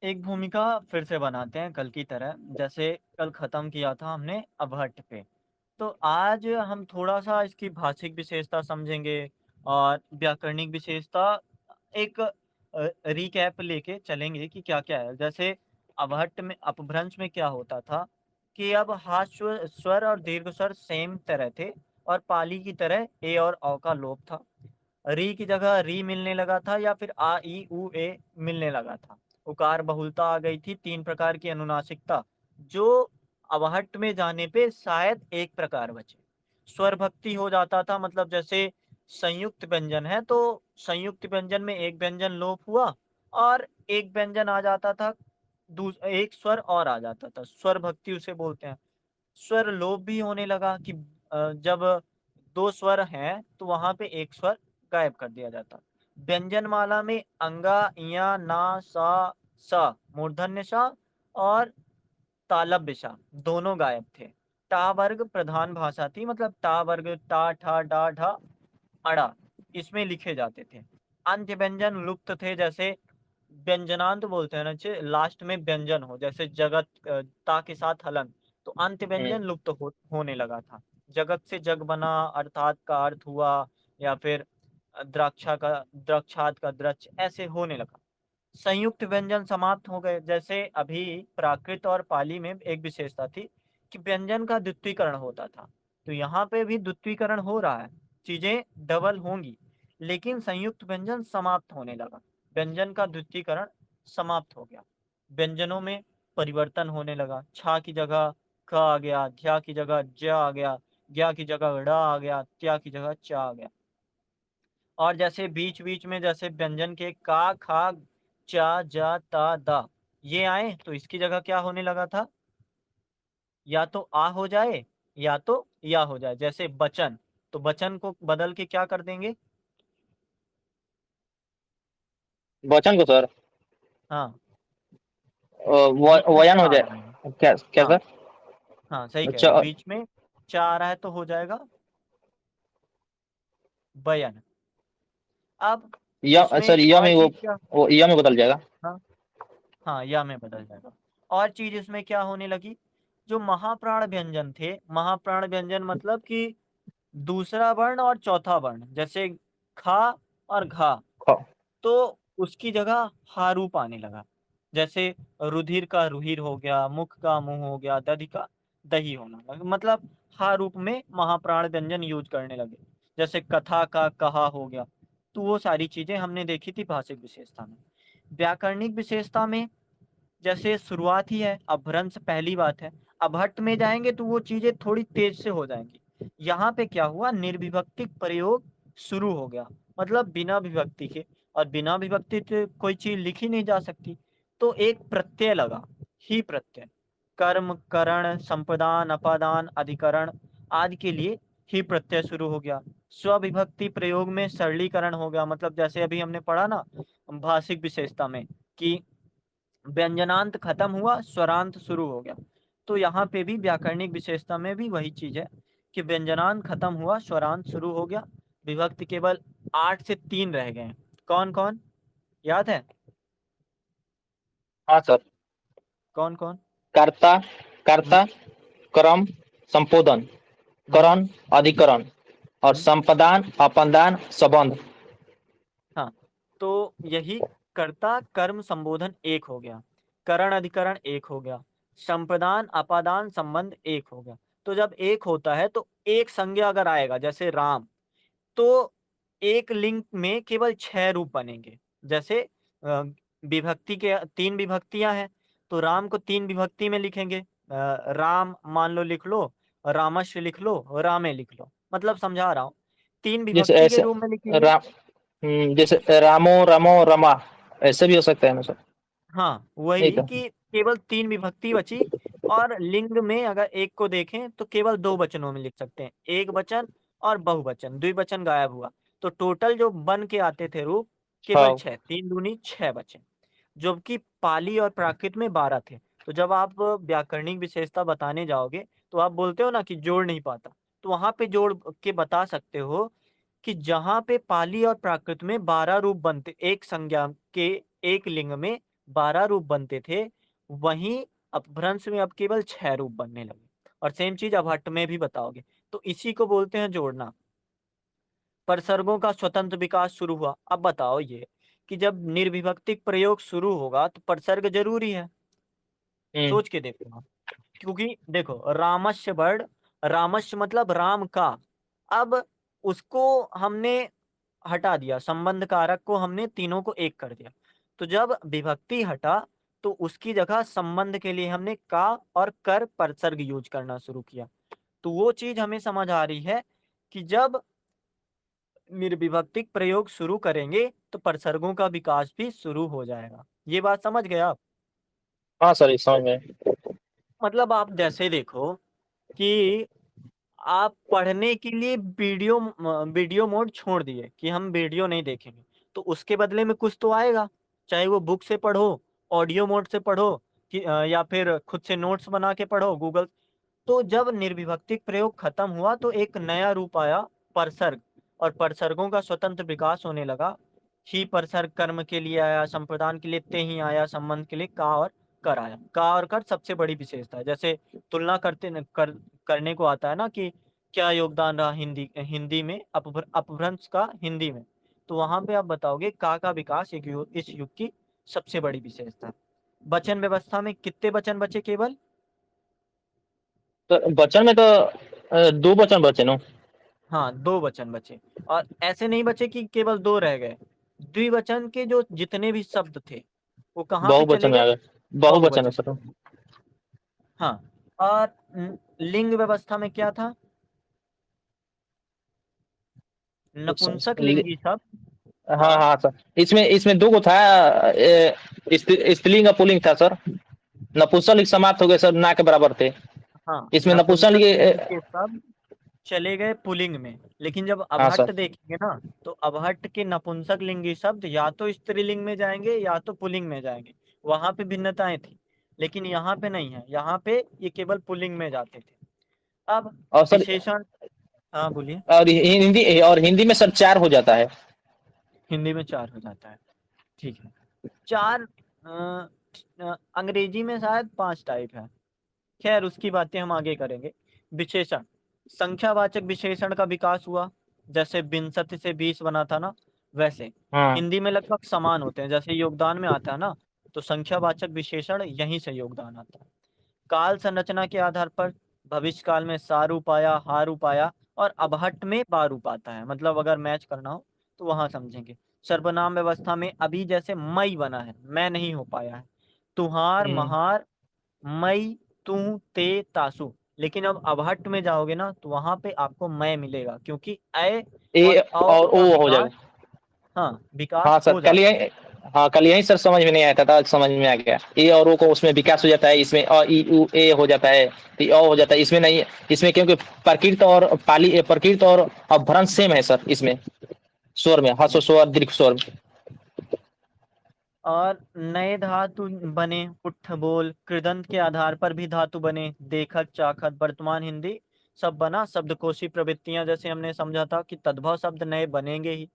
एक भूमिका फिर से बनाते हैं कल की तरह। जैसे कल खत्म किया था हमने अबहट्ठ पे, तो आज हम थोड़ा-सा इसकी भाषिक विशेषता समझेंगे और व्याकरणिक विशेषता एक रिकैप लेके चलेंगे कि क्या-क्या है। जैसे अबहट्ठ में अपभ्रंश में क्या होता था कि अब ह्रस्व स्वर और दीर्घ स्वर सेम तरह थे और पाली की तरह ए और औ का लोप था। री की जगह री मिलने लगा था या फिर आ, ई, उ, ए मिलने लगा था। उकार बहुलता आ गई थी, 3 प्रकार की अनुनासिकता, जो अबहट्ठ में जाने पे शायद एक प्रकार बचे। स्वर भक्ति हो जाता था, मतलब जैसे संयुक्त व्यंजन है तो संयुक्त व्यंजन में एक व्यंजन लोप हुआ और एक व्यंजन आ जाता था, एक स्वर और आ जाता था, स्वर भक्ति उसे बोलते हैं। स्वर लोप भी होने लगा कि जब 2 स्वर हैं तो वहां पे एक स्वर गायब कर दिया जाता। व्यंजन माला में अंगा, इया, ना, सा, स, मूर्धन्य सा और तालव्य सा दोनों गायब थे। टा वर्ग प्रधान भाषा थी, मतलब टा वर्ग टा, ठा, डा, ढा, अड़ा इसमें लिखे जाते थे। अंत्य व्यंजन लुप्त थे, जैसे व्यंजनांत बोलते हैं ना, लास्ट में व्यंजन हो, जैसे जगत ता के साथ हलन, तो अंत्य व्यंजन लुप्त होने लगा था। जगत से जग बना अर्थात का अर्थ हुआ, या फिर द्राक्षा का द्रक्षात का द्रक्ष ऐसे होने लगा। संयुक्त व्यंजन समाप्त हो गए। जैसे अभी प्राकृत और पाली में एक विशेषता थी कि व्यंजन का द्वित्वीकरण होता था, तो यहाँ पे भी द्वित्वीकरण हो रहा है, चीजें डबल होंगी, लेकिन संयुक्त व्यंजन समाप्त होने लगा। व्यंजन का द्वित्वीकरण समाप्त हो गया। व्यंजनों में परिवर्तन होने लगा। छा की जगह क आ गया, ध्या की जगह ज आ गया, ज्ञा की जगह ड़ आ गया, त्या की जगह च आ गया। और जैसे बीच बीच में जैसे व्यंजन के का, खा, चा, जा, ता, दा ये आए तो इसकी जगह क्या होने लगा था, या तो आ हो जाए या तो या हो जाए। जैसे बचन, तो बचन को बदल के क्या कर देंगे। वचन को सर हाँ, बीच में वयन चा हो आ रहा है। जाए, क्या क्या हाँ सर? हाँ, सही कह रहे अच्छा, हो, बीच में चा आ रहा है तो हो जाएगा बयन। अब इसमें सर य और में चीज क्या, वो य में बदल जाएगा। हाँ हाँ, या में बदल जाएगा। और चीज इसमें क्या होने लगी, जो महाप्राण व्यंजन थे, महाप्राण व्यंजन मतलब कि दूसरा वर्ण और चौथा वर्ण, जैसे खा और घा, ख- तो उसकी जगह हा रूप आने लगा। जैसे रुधिर का रुहिर हो गया, मुख का मुंह हो गया, दधि का दही होना लगा, मतलब हा रूप में महाप्राण व्यंजन यूज करने लगे। जैसे कथा का कहा हो गया। तो वो सारी चीजें हमने देखी थी भाषिक विशेषता में। व्याकरणिक विशेषता में जैसे शुरुआत ही है, अपभ्रंश पहली बात है। अभट्ट में जाएंगे तो वो चीजें थोड़ी तेज से हो जाएंगी। यहाँ पे क्या हुआ, निर्विभक्तिक प्रयोग शुरू हो गया, मतलब बिना विभक्ति के, और बिना विभक्ति के कोई चीज लिखी नहीं जा सकती। तो एक प्रत्यय लगा, ही प्रत्यय, कर्म, करण, संप्रदान, अपादान, अधिकरण आदि के लिए ही प्रत्यय शुरू हो गया। स्वविभक्ति प्रयोग में सरलीकरण हो गया, मतलब जैसे अभी हमने पढ़ा ना भाषिक विशेषता में कि व्यंजनांत खत्म हुआ, स्वरांत शुरू हो गया। तो यहाँ पे भी व्याकरणिक विशेषता में भी वही चीज है कि व्यंजनांत खत्म हुआ, स्वरांत शुरू हो गया। विभक्ति केवल 8 से 3 रह गए हैं। कौन कौन याद है, हाँ सर। कौन कौन। कर्ता, हम्म कर्ता, क्रम, संपोधन, हम्म करण, अधिकरण और हम्म संपदान, अपदान, संबंध। हाँ, तो यही कर्ता कर्म संबोधन एक हो गया, करण अधिकरण एक हो गया, संप्रदान अपादान संबंध एक हो गया। तो जब एक होता है तो एक संज्ञा अगर आएगा, जैसे राम, तो एक लिंग में केवल 6 रूप बनेंगे। जैसे विभक्ति के 3 विभक्तियां हैं, तो राम को 3 विभक्ति में लिखेंगे। राम मान लो लिख लो, रामश्व लिख लो, रामे लिख लो, मतलब समझा रहा हूँ, 3 जैसे विभक्ति के ऐसे रूप में लिखेंगे। राम, जैसे रामो, रमो, रमा, ऐसे भी हो सकता है ना सर? हाँ, ठीक वही है। कि केवल 3 विभक्ति बची। और लिंग में अगर एक को देखें तो केवल 2 वचनों में लिख सकते हैं, एक वचन और बहुवचन, द्विवचन गायब हुआ। तो टोटल जो बन के आते थे रूप केवल हाँ 6, 3 दूनी 6 बचे, जबकि पाली और प्राकृत में 12 थे। तो जब आप व्याकरणिक विशेषता बताने जाओगे तो आप बोलते हो ना कि जोड़ नहीं पाता, तो वहां पे जोड़ के बता सकते हो कि जहां पे पाली और प्राकृत में 12 रूप बनते, एक संज्ञा के एक लिंग में 12 रूप बनते थे, वहीं अपभ्रंश में अब केवल 6 रूप बनने लगे। और सेम चीज अभट्ट में भी बताओगे। तो इसी को बोलते हैं जोड़ना। परसर्गों का स्वतंत्र विकास शुरू हुआ। अब बताओ ये कि जब निर्विभक्तिक प्रयोग शुरू होगा तो परसर्ग जरूरी है। हम्म। सोच के देखो आप। क्योंकि देखो रामस्य वर्ड, रामस्य मतलब राम का। अब उसको हमने हटा दिया, संबंध कारक को हमने तीनों को एक कर दिया। तो जब विभक्ति हटा तो उसकी जगह संबंध के लिए हमने का और कर परसर्ग यूज करना शुरू किया। तो वो चीज हमें समझ आ रही है कि जब निर्विभक्तिक प्रयोग शुरू करेंगे तो परसर्गों का विकास भी शुरू हो जाएगा। ये बात समझ गए आप? हाँ सर, ये समझ में। मतलब आप जैसे देखो कि आप पढ़ने के लिए वीडियो मोड छोड़ दिए कि हम वीडियो नहीं देखेंगे, तो उसके बदले में कुछ तो आएगा। चाहे वो बुक से पढ़ो, ऑडियो मोड से पढ़ो, कि या फिर खुद से नोट्स बना के पढ़ो गूगल। तो जब निर्विभक्तिक प्रयोग खत्म हुआ तो एक नया रूप आया, परसर्ग। और परसर्गों का स्वतंत्र विकास होने लगा। ही परसर्ग कर्म के लिए आया, संप्रदान के लिए ते ही आया, संबंध के लिए का और कर आया। का और कर सबसे बड़ी विशेषता है। जैसे तुलना करने को आता है ना कि क्या योगदान रहा हिंदी हिंदी में अपभ्रंश का हिंदी में। तो वहां पे आप बताओगे का विकास इस युग की सबसे बड़ी विशेषता है। वचन व्यवस्था में कितने वचन बचे केवल? तो बचन में तो दो बचन बचे ना। हाँ, 2 वचन बचे। और ऐसे नहीं बचे कि केवल 2 रह गए। द्विवचन के जो जितने भी शब्द थे वो कहाँ पे बहुवचन चले में गए? आ गए। बहुवचन है बहुवचन। सर। हाँ। और लिंग व्यवस्था में क्या था? नपुंसक लिंगी शब्द। हाँ हाँ। हाँ सर, इसमें इसमें दो गो था। स्त्रीलिंग और पुल्लिंग था सर। नपुंसकलिंग समाप्त हो गए सर, ना के बराबर थे। हाँ, इसमें नपुंसक नपुंसकलिंग लिंग के शब्द चले गए पुल्लिंग में। लेकिन जब हाँ सर। अभट्ट देखेंगे ना तो अभट्ट के नपुंसक लिंगी शब्द या तो स्त्रीलिंग में जाएंगे या तो पुल्लिंग में जाएंगे। वहां पे भिन्नताएं थी, लेकिन यहाँ पे नहीं है। यहाँ पे ये केवल पुल्लिंग में जाते थे। अब और सर, विशेषण। हाँ बोलिए। और हिंदी में सर 4 हो जाता है। हिंदी में 4 हो जाता है। ठीक है। 4। अंग्रेजी में शायद 5 टाइप है। खैर उसकी बातें हम आगे करेंगे। विशेषण, संख्यावाचक विशेषण का विकास हुआ। जैसे विंशति से 20 बना था ना, वैसे हाँ। हिंदी में लगभग समान होते हैं। जैसे योगदान में आता है ना, तो संख्यावाचक विशेषण यहीं से योगदान आता है। काल संरचना के आधार पर भविष्य काल में सारूप आया, हारूप आया, और अबहट्ट में बारूप आता है। मतलब अगर मैच करना हो तो वहां समझेंगे। सर्वनाम व्यवस्था में अभी जैसे मई बना है, मैं नहीं हो पाया है। तुहार, हम्म। महार, मई, तू, ते, तासु। लेकिन अब अबहट्ट में जाओगे ना तो वहां पे आपको मैं मिलेगा, क्योंकि अय ए और औ और का ओ हो विकास, जाएगा। हाँ हाँ विकास सर, हो कल जाता है। यही, हाँ कल यही सर समझ में नहीं आया था, आज समझ में आ गया। ए और ओ को उसमें विकास हो जाता है, इसमें अ ई उ ए हो जाता है, तो अ हो जाता है, इसमें नहीं। इसमें क्योंकि प्रकृत और पाली, प्रकृत और अपभ्रंश सेम है सर इसमें। स्वर में ह्रस्व स्वर, दीर्घ स्वर। और नए धातु बने, उठ, बोल, कृदंत के आधार पर भी धातु बने। देखत, चाखत, वर्तमान हिंदी सब बना। शब्दकोशी प्रवृत्तियां जैसे हमने समझा था कि तद्भव शब्द नए बनेंगे ही।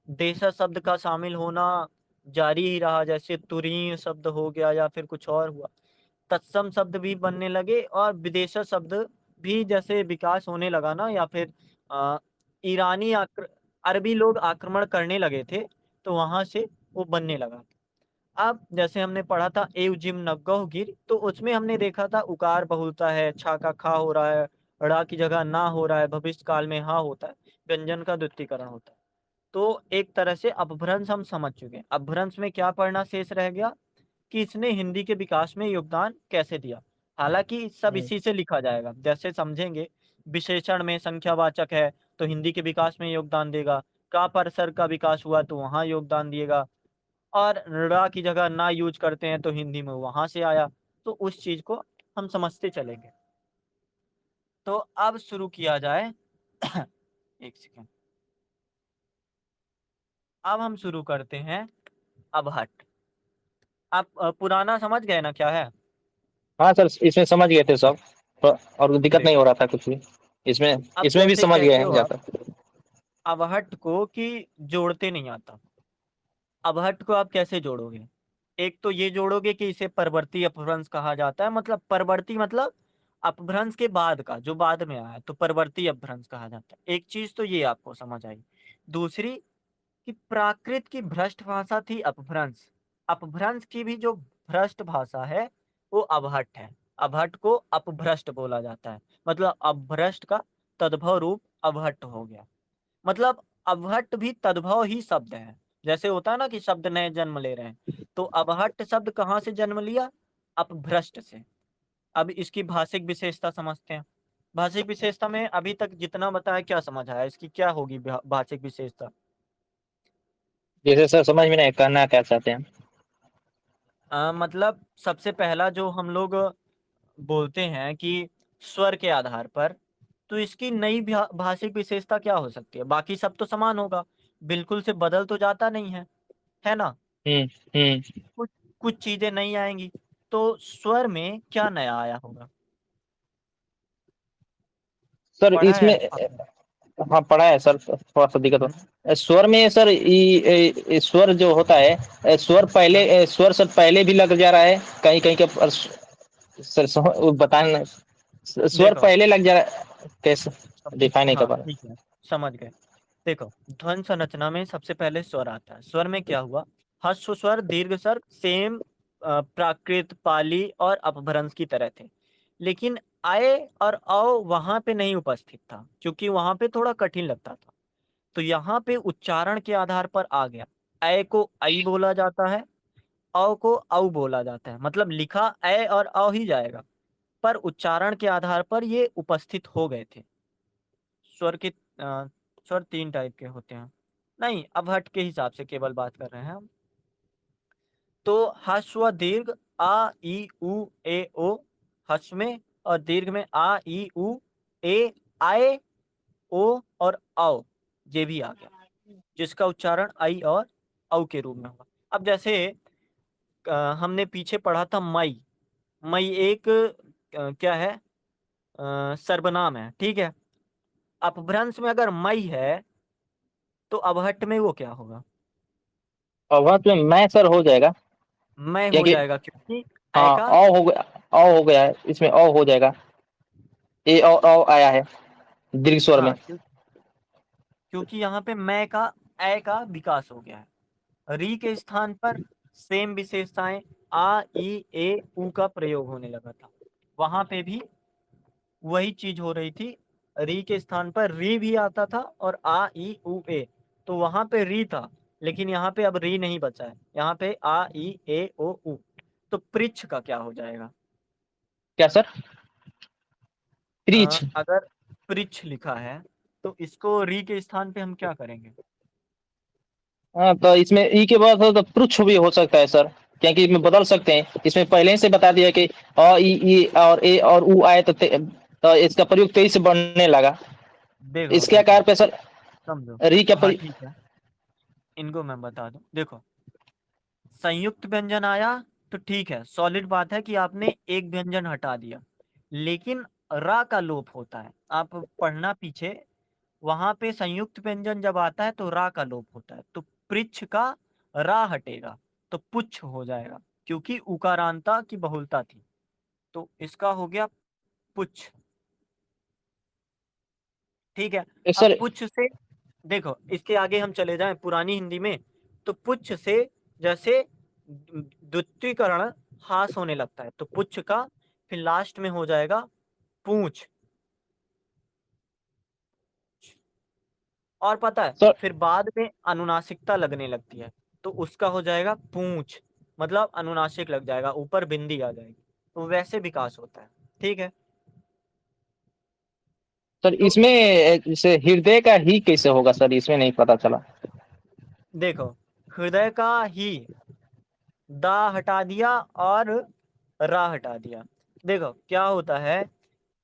देशज शब्द का शामिल होना जारी ही रहा। जैसे तुरीय शब्द हो गया या फिर कुछ और हुआ। तत्सम शब्द भी बनने लगे और विदेश शब्द भी जैसे विकास होने लगा ना, या फिर अ, ईरानी अरबी लोग आक्रमण करने लगे थे तो वहां से वो बनने लगा। अब जैसे हमने पढ़ा था एव जिम नगह गिर, तो उसमें हमने देखा था उकार बहुलता है, छा का खा हो रहा है, ड़ा की जगह ना हो रहा है, भविष्य काल में हा होता है, व्यंजन का द्वितीकरण होता है। तो एक तरह से अपभ्रंश हम समझ चुके हैं। अपभ्रंश में क्या पढ़ना शेष रह गया कि इसने हिंदी के विकास में योगदान कैसे दिया। हालांकि सब हम्म। इसी से लिखा जाएगा, जैसे समझेंगे। विशेषण में संख्यावाचक है तो हिंदी के विकास में योगदान देगा। का परसर का विकास हुआ तो वहां योगदान दिएगा। और रा की जगह ना यूज करते हैं तो हिंदी में वहां से आया। तो उस चीज को हम समझते चलेंगे। तो अब शुरू किया जाए। एक सेकेंड। अब हम शुरू करते हैं अबहट्ठ। आप पुराना समझ गए ना क्या है? हाँ सर, इसमें समझ गए थे सब। और दिक्कत नहीं देखो, हो रहा था कुछ भी इसमें। अब इसमें भी जैसे समझ गए कहते हैं हो आप ज्यादा। अबहट्ठ को कि जोड़ते नहीं आता। अबहट्ठ को आप कैसे जोड़ोगे? एक तो ये जोड़ोगे कि इसे परवर्ती अपभ्रंश कहा जाता है, मतलब परवर्ती मतलब अपभ्रंश के बाद का, जो बाद में आया तो परवर्ती अपभ्रंश कहा जाता है। एक चीज तो ये आपको समझ आई। दूसरी कि प्राकृत की भ्रष्ट भाषा थी अपभ्रंश। अपभ्रंश की भी जो भ्रष्ट भाषा है वो अवहट्ठ है। अवहट्ठ को अपभ्रष्ट बोला जाता है, मतलब अपभ्रष्ट का तद्भव रूप अवहट्ठ हो गया। मतलब अवहट्ट भी तद्भव ही शब्द है। जैसे होता है ना कि शब्द नए जन्म ले रहे हैं, तो अवहट्ट शब्द कहाँ से जन्म लिया? अपभ्रष्ट से। अब इसकी भाषिक विशेषता समझते हैं। भाषिक विशेषता में अभी तक जितना बताया क्या समझ आया, इसकी क्या होगी भाषिक विशेषता? जैसे सर समझ में नहीं करना क्या चाहते हैं। मतलब सबसे पहला जो हम लोग बोलते हैं कि स्वर के आधार पर, तो इसकी नई भाषिक विशेषता क्या हो सकती है? बाकी सब तो समान होगा, बिल्कुल से बदल तो जाता नहीं है ना? हम्म। हम्म। कुछ कुछ चीजें नहीं आएंगी। तो स्वर में क्या नया आया होगा? सर पढ़ा है इसमें आपने? हाँ पढ़ा है सर, थोड़ा सा दिक्कत हो स्वर में सर। स्वर जो होता है, हाँ, स्वर सर पहले भी लग जा रहा है कहीं कहीं के सर बताना। स्वर देखो, पहले लग जा रहा है कैसे? डिफाइन नहीं कर हाँ पा रहा। ठीक है, समझ गए। देखो, ध्वन संरचना में सबसे पहले स्वर आता है। स्वर में क्या हुआ? ह्रस्व स्वर, दीर्घ स्वर सेम प्राकृत, पाली और अपभ्रंश की तरह थे, लेकिन आय और औ वहां पे नहीं उपस्थित था, क्योंकि वहां पे थोड़ा कठिन लगता था। तो यहाँ पे उच्चारण के आधार पर आ गया। अय को आई बोला जाता है, औ को औ बोला जाता है, मतलब लिखा अय और औ ही जाएगा, पर उच्चारण के आधार पर ये उपस्थित हो गए थे। स्वर के स्वर तीन टाइप के होते हैं, नहीं अपभट्ट के हिसाब से केवल बात कर रहे हैं हम। तो ह्रस्व दीर्घ आ ई उ ए ओ, ह्रस्व में, और दीर्घ में आ ई उ ए आए ओ और औ, ये भी आ गया, जिसका उच्चारण आई और औ के रूप में होगा। अब जैसे हमने पीछे पढ़ा था मई। मई एक क्या है? सर्वनाम है, ठीक है। अपभ्रंश में अगर मई है तो अवहट्ट में वो क्या होगा? और वहां पे मैं सर हो जाएगा मैं हो क्योंकि जाएगा, क्योंकि ए हाँ का, अ हो गया, हो गया है इसमें हो जाएगा। ए आया है दीर्घ स्वर में। हाँ क्योंकि यहाँ पे मैं का, ए का विकास हो गया है। री के स्थान पर सेम विशेषताएं आ ई ए उ का प्रयोग होने लगा था। वहां पे भी वही चीज हो रही थी। री के स्थान पर री भी आता था और आ ई उ ए, तो वहां पे री था, लेकिन यहाँ पे अब री नहीं बचा है, यहाँ पे आ ई ए ओ उ। तो पृच्छ का क्या हो जाएगा? क्या सर? क्रीच। अगर पृच्छ लिखा है तो इसको री के स्थान पे हम क्या करेंगे? हाँ तो इसमें ई के बाद तो पृच्छ भी हो सकता है सर, क्योंकि इसमें बदल सकते हैं। इसमें पहले ही से बता दिया कि ई और ए और उ आए तो तो इसका प्रयोग तेई से बढ़ने लगा। देखो इसके देखो, आकार पे सर समझो। री का हाँ ठीक है, इनको मैं बता दूं। देखो, संयुक्त व्यंजन आया तो ठीक है, सॉलिड बात है कि आपने एक व्यंजन हटा दिया, लेकिन रा का लोप होता है। आप पढ़ना पीछे, वहां पे संयुक्त व्यंजन जब आता है तो रा का लोप होता है, तो पृच्छ का रा हटेगा तो पुच्छ हो जाएगा, क्योंकि उकारांता की बहुलता थी। तो इसका हो गया पुच्छ, ठीक है। अब सर। पुच्छ से, देखो इसके आगे हम चले जाएं पुरानी हिंदी में, तो पुच्छ से जैसे द्वितीयकरण हास होने लगता है, तो पुच्छ का फिर लास्ट में हो जाएगा पूंछ। और पता है, सर फिर बाद में अनुनासिकता लगने लगती है, तो उसका हो जाएगा पूंछ, मतलब अनुनासिक लग जाएगा, ऊपर बिंदी आ जाएगी, तो वैसे विकास होता है, ठीक है। सर तो इसमें जैसे हृदय का ही कैसे होगा सर, इसमें नहीं पता चला। देखो, हृदय का ही, दा हटा दिया और रा हटा दिया। देखो क्या होता है,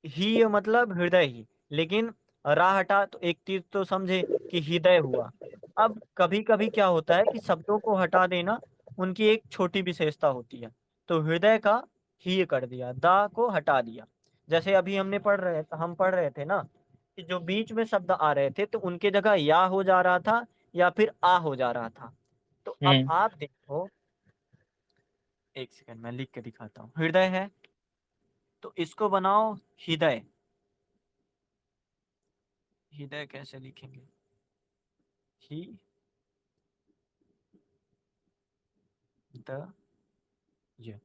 ही मतलब हृदय ही, लेकिन रा हटा तो एक चीज तो समझे कि हृदय हुआ। अब कभी कभी क्या होता है कि शब्दों को हटा देना उनकी एक छोटी विशेषता होती है, तो हृदय का ही कर दिया, दा को हटा दिया। जैसे अभी हम पढ़ रहे थे ना कि जो बीच में शब्द आ रहे थे तो उनके जगह या हो जा रहा था या फिर आ हो जा रहा था। तो अब हम्म। आप देखो एक सेकंड मैं लिख के दिखाता हूँ। हृदय है तो इसको बनाओ हृदय। हृदय कैसे लिखेंगे? ही द ये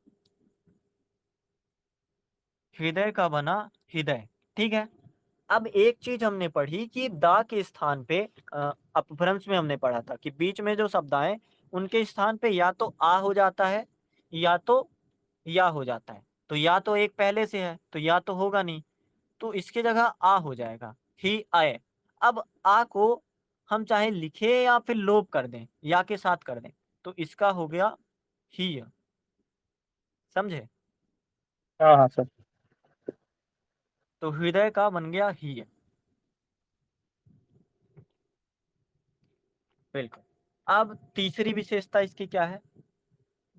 हृदय का बना हृदय। ठीक है। अब एक चीज हमने पढ़ी कि दा के स्थान पे अपभ्रंश में हमने पढ़ा था कि बीच में जो शब्द आए उनके स्थान पे या तो आ हो जाता है या तो या हो जाता है। तो या तो एक पहले से है तो या तो होगा नहीं, तो इसकी जगह आ हो जाएगा, ही आए। अब आ को हम चाहे लिखे या फिर लोप कर दें, या के साथ कर दें, तो इसका हो गया ही। समझे? हाँ हाँ सर। तो हृदय का बन गया ही। बिल्कुल। अब तीसरी विशेषता इसकी क्या है?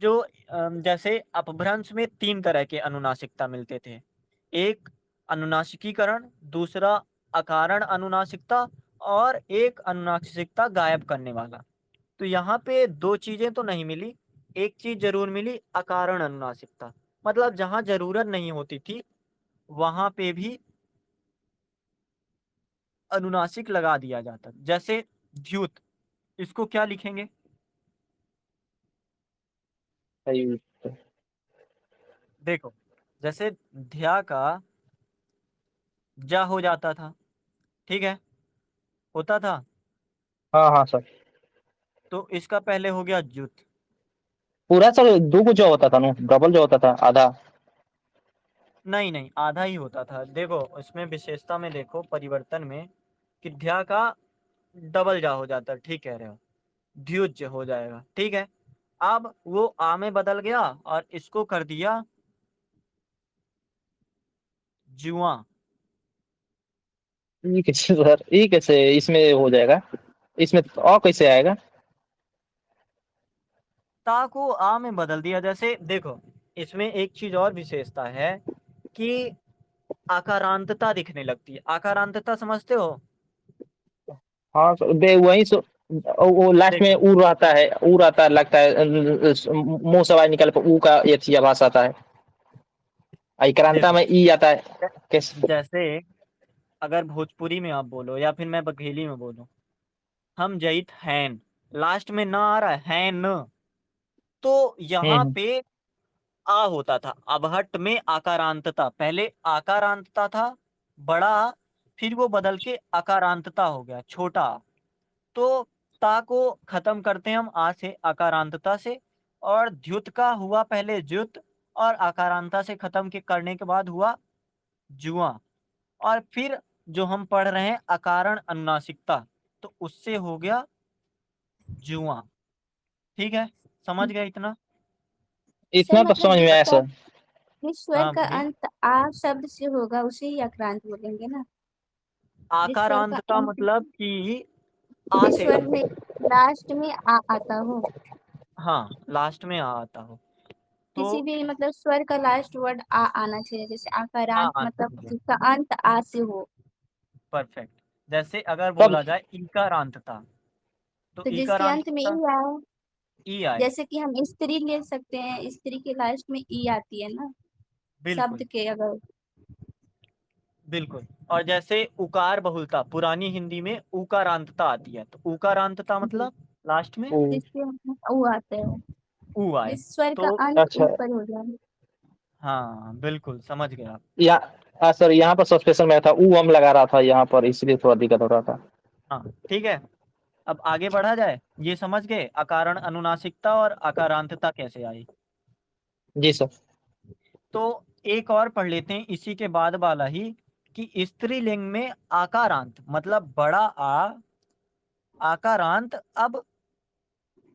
जो जैसे अपभ्रंश में तीन तरह के अनुनासिकता मिलते थे। एक अनुनासिकीकरण, दूसरा अकारण अनुनासिकता, और एक अनुनासिकता गायब करने वाला। तो यहाँ पे दो चीजें तो नहीं मिली, एक चीज जरूर मिली, अकारण अनुनासिकता। मतलब जहां जरूरत नहीं होती थी वहां पे भी अनुनासिक लगा दिया जाता। जैसे द्युत, इसको क्या लिखेंगे? सही। देखो, जैसे ध्या का जा हो जाता था, ठीक है, होता था, हाँ हाँ सर। तो इसका पहले हो गया जुत। पूरा सर दो को जो होता था ना, डबल जो होता था आधा। नहीं नहीं, आधा ही होता था। देखो इसमें विशेषता में देखो परिवर्तन में कि ध्या का डबल जा हो जाता, ठीक कह रहे हो, द्युज हो जाएगा। ठीक है। अब वो आ में बदल गया और इसको कर दिया जुआ। ये कैसे सर, ये कैसे इसमें हो जाएगा? इसमें और कैसे आएगा? ता को आ में बदल दिया। जैसे देखो, इसमें एक चीज और विशेषता है कि आकारांतता दिखने लगती है। आकारांतता समझते हो? हाँ सर, वही सो। वो लास्ट में देखो ऊ रहता है, ऊ रहता है, लगता है मुंह से आवाज निकल पर ऊ का ये थी आवाज आता है। क्रांता देखो में ई आता है। कैसे? जैसे अगर भोजपुरी में आप बोलो या फिर मैं बघेली में बोलूं, हम जईत हैन, लास्ट में ना आ रहा है न, तो यहाँ हम्म। पे आ होता था। अबहट में आकारांतता, पहले आकारांतता था बड़ा आ, फिर वो बदल के आकारांतता हो गया छोटा आ। तो ता को खत्म करते हैं हम आ से, आकारांतता से, और द्युत का हुआ पहले द्युत, और आकारांता से खत्म के करने के बाद हुआ जुआ। और फिर जो हम पढ़ रहे हैं अकारण अनुनासिकता, तो उससे हो गया जुआ। ठीक है, समझ गए इतना? सर इतना तो मतलब समझ में आया जिसका सर। जिस स्वर हाँ का बोलिए। अंत आ शब्द से होगा उसे ही अक्रांत बोलेंगे ना। जिस स्वर का आकारांतता अंत मतलब कि आ जिस से स्वर अंत में हो। लास्ट में आ आता हो, हाँ, लास्ट में आ आता हो तो किसी भी मतलब स्वर का लास्ट वर्ड आ आना चाहिए। जैसे आ आकारांत आना मतलब चाहिए। जिसका अंत आ से हो। परफेक्ट। जैसे अगर तब बोला जाए इकारांतता, तो तो जिसके अंत में इकारांतता ई आए, ई आए। जैसे कि हम स्त्री ले सकते हैं, स्त्री के लास्ट में ई आती है ना शब्द बिल्कुल के अगर। बिल्कुल। और जैसे उकार बहुलता, पुरानी हिंदी में उकारांतता आती है, तो उकारांतता जी, मतलब लास्ट में ओ, जिसके ऊ आते हो, ऊ आए। जिस स्वर का तो अंत अच्छा। ऊपर हो जाए। हाँ बिल्कुल समझ गए आप। या हाँ सर, यहाँ पर सस्पेंशन में था, ऊ हम लगा रहा था यहाँ पर, इसलिए थोड़ा दिक्कत हो रहा था। हाँ ठीक है। अब आगे बढ़ा जाए। ये समझ गए अकारण अनुनासिकता और अकारांतता कैसे आई। जी सर। तो एक और पढ़ लेते हैं इसी के बाद वाला ही, कि स्त्रीलिंग में आकारांत मतलब बड़ा आ, आकारांत अब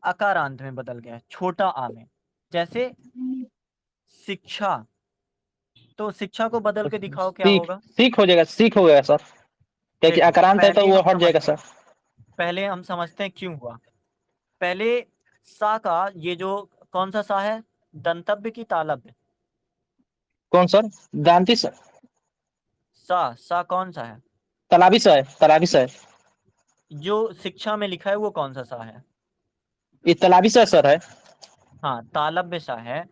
अकारांत में बदल गया है, छोटा आ में। जैसे शिक्षा, तो शिक्षा को बदल के दिखाओ क्या सीख, होगा। सीख हो जाएगा, सीख हो गया सर। क्या कि देखो आक्रांत है तो वो हट जाएगा सर। पहले हम समझते हैं क्यों हुआ। पहले सा का ये जो कौन सा सा है, दंतव्य की तालव्य? कौन सर? दांती सर? सा कौन सा है? तालाबी सर है, तालाबी सर है। जो शिक्षा में लिखा है वो कौन सा सा है? ये तालाबी सर सर है। हाँ तालव्य सा है।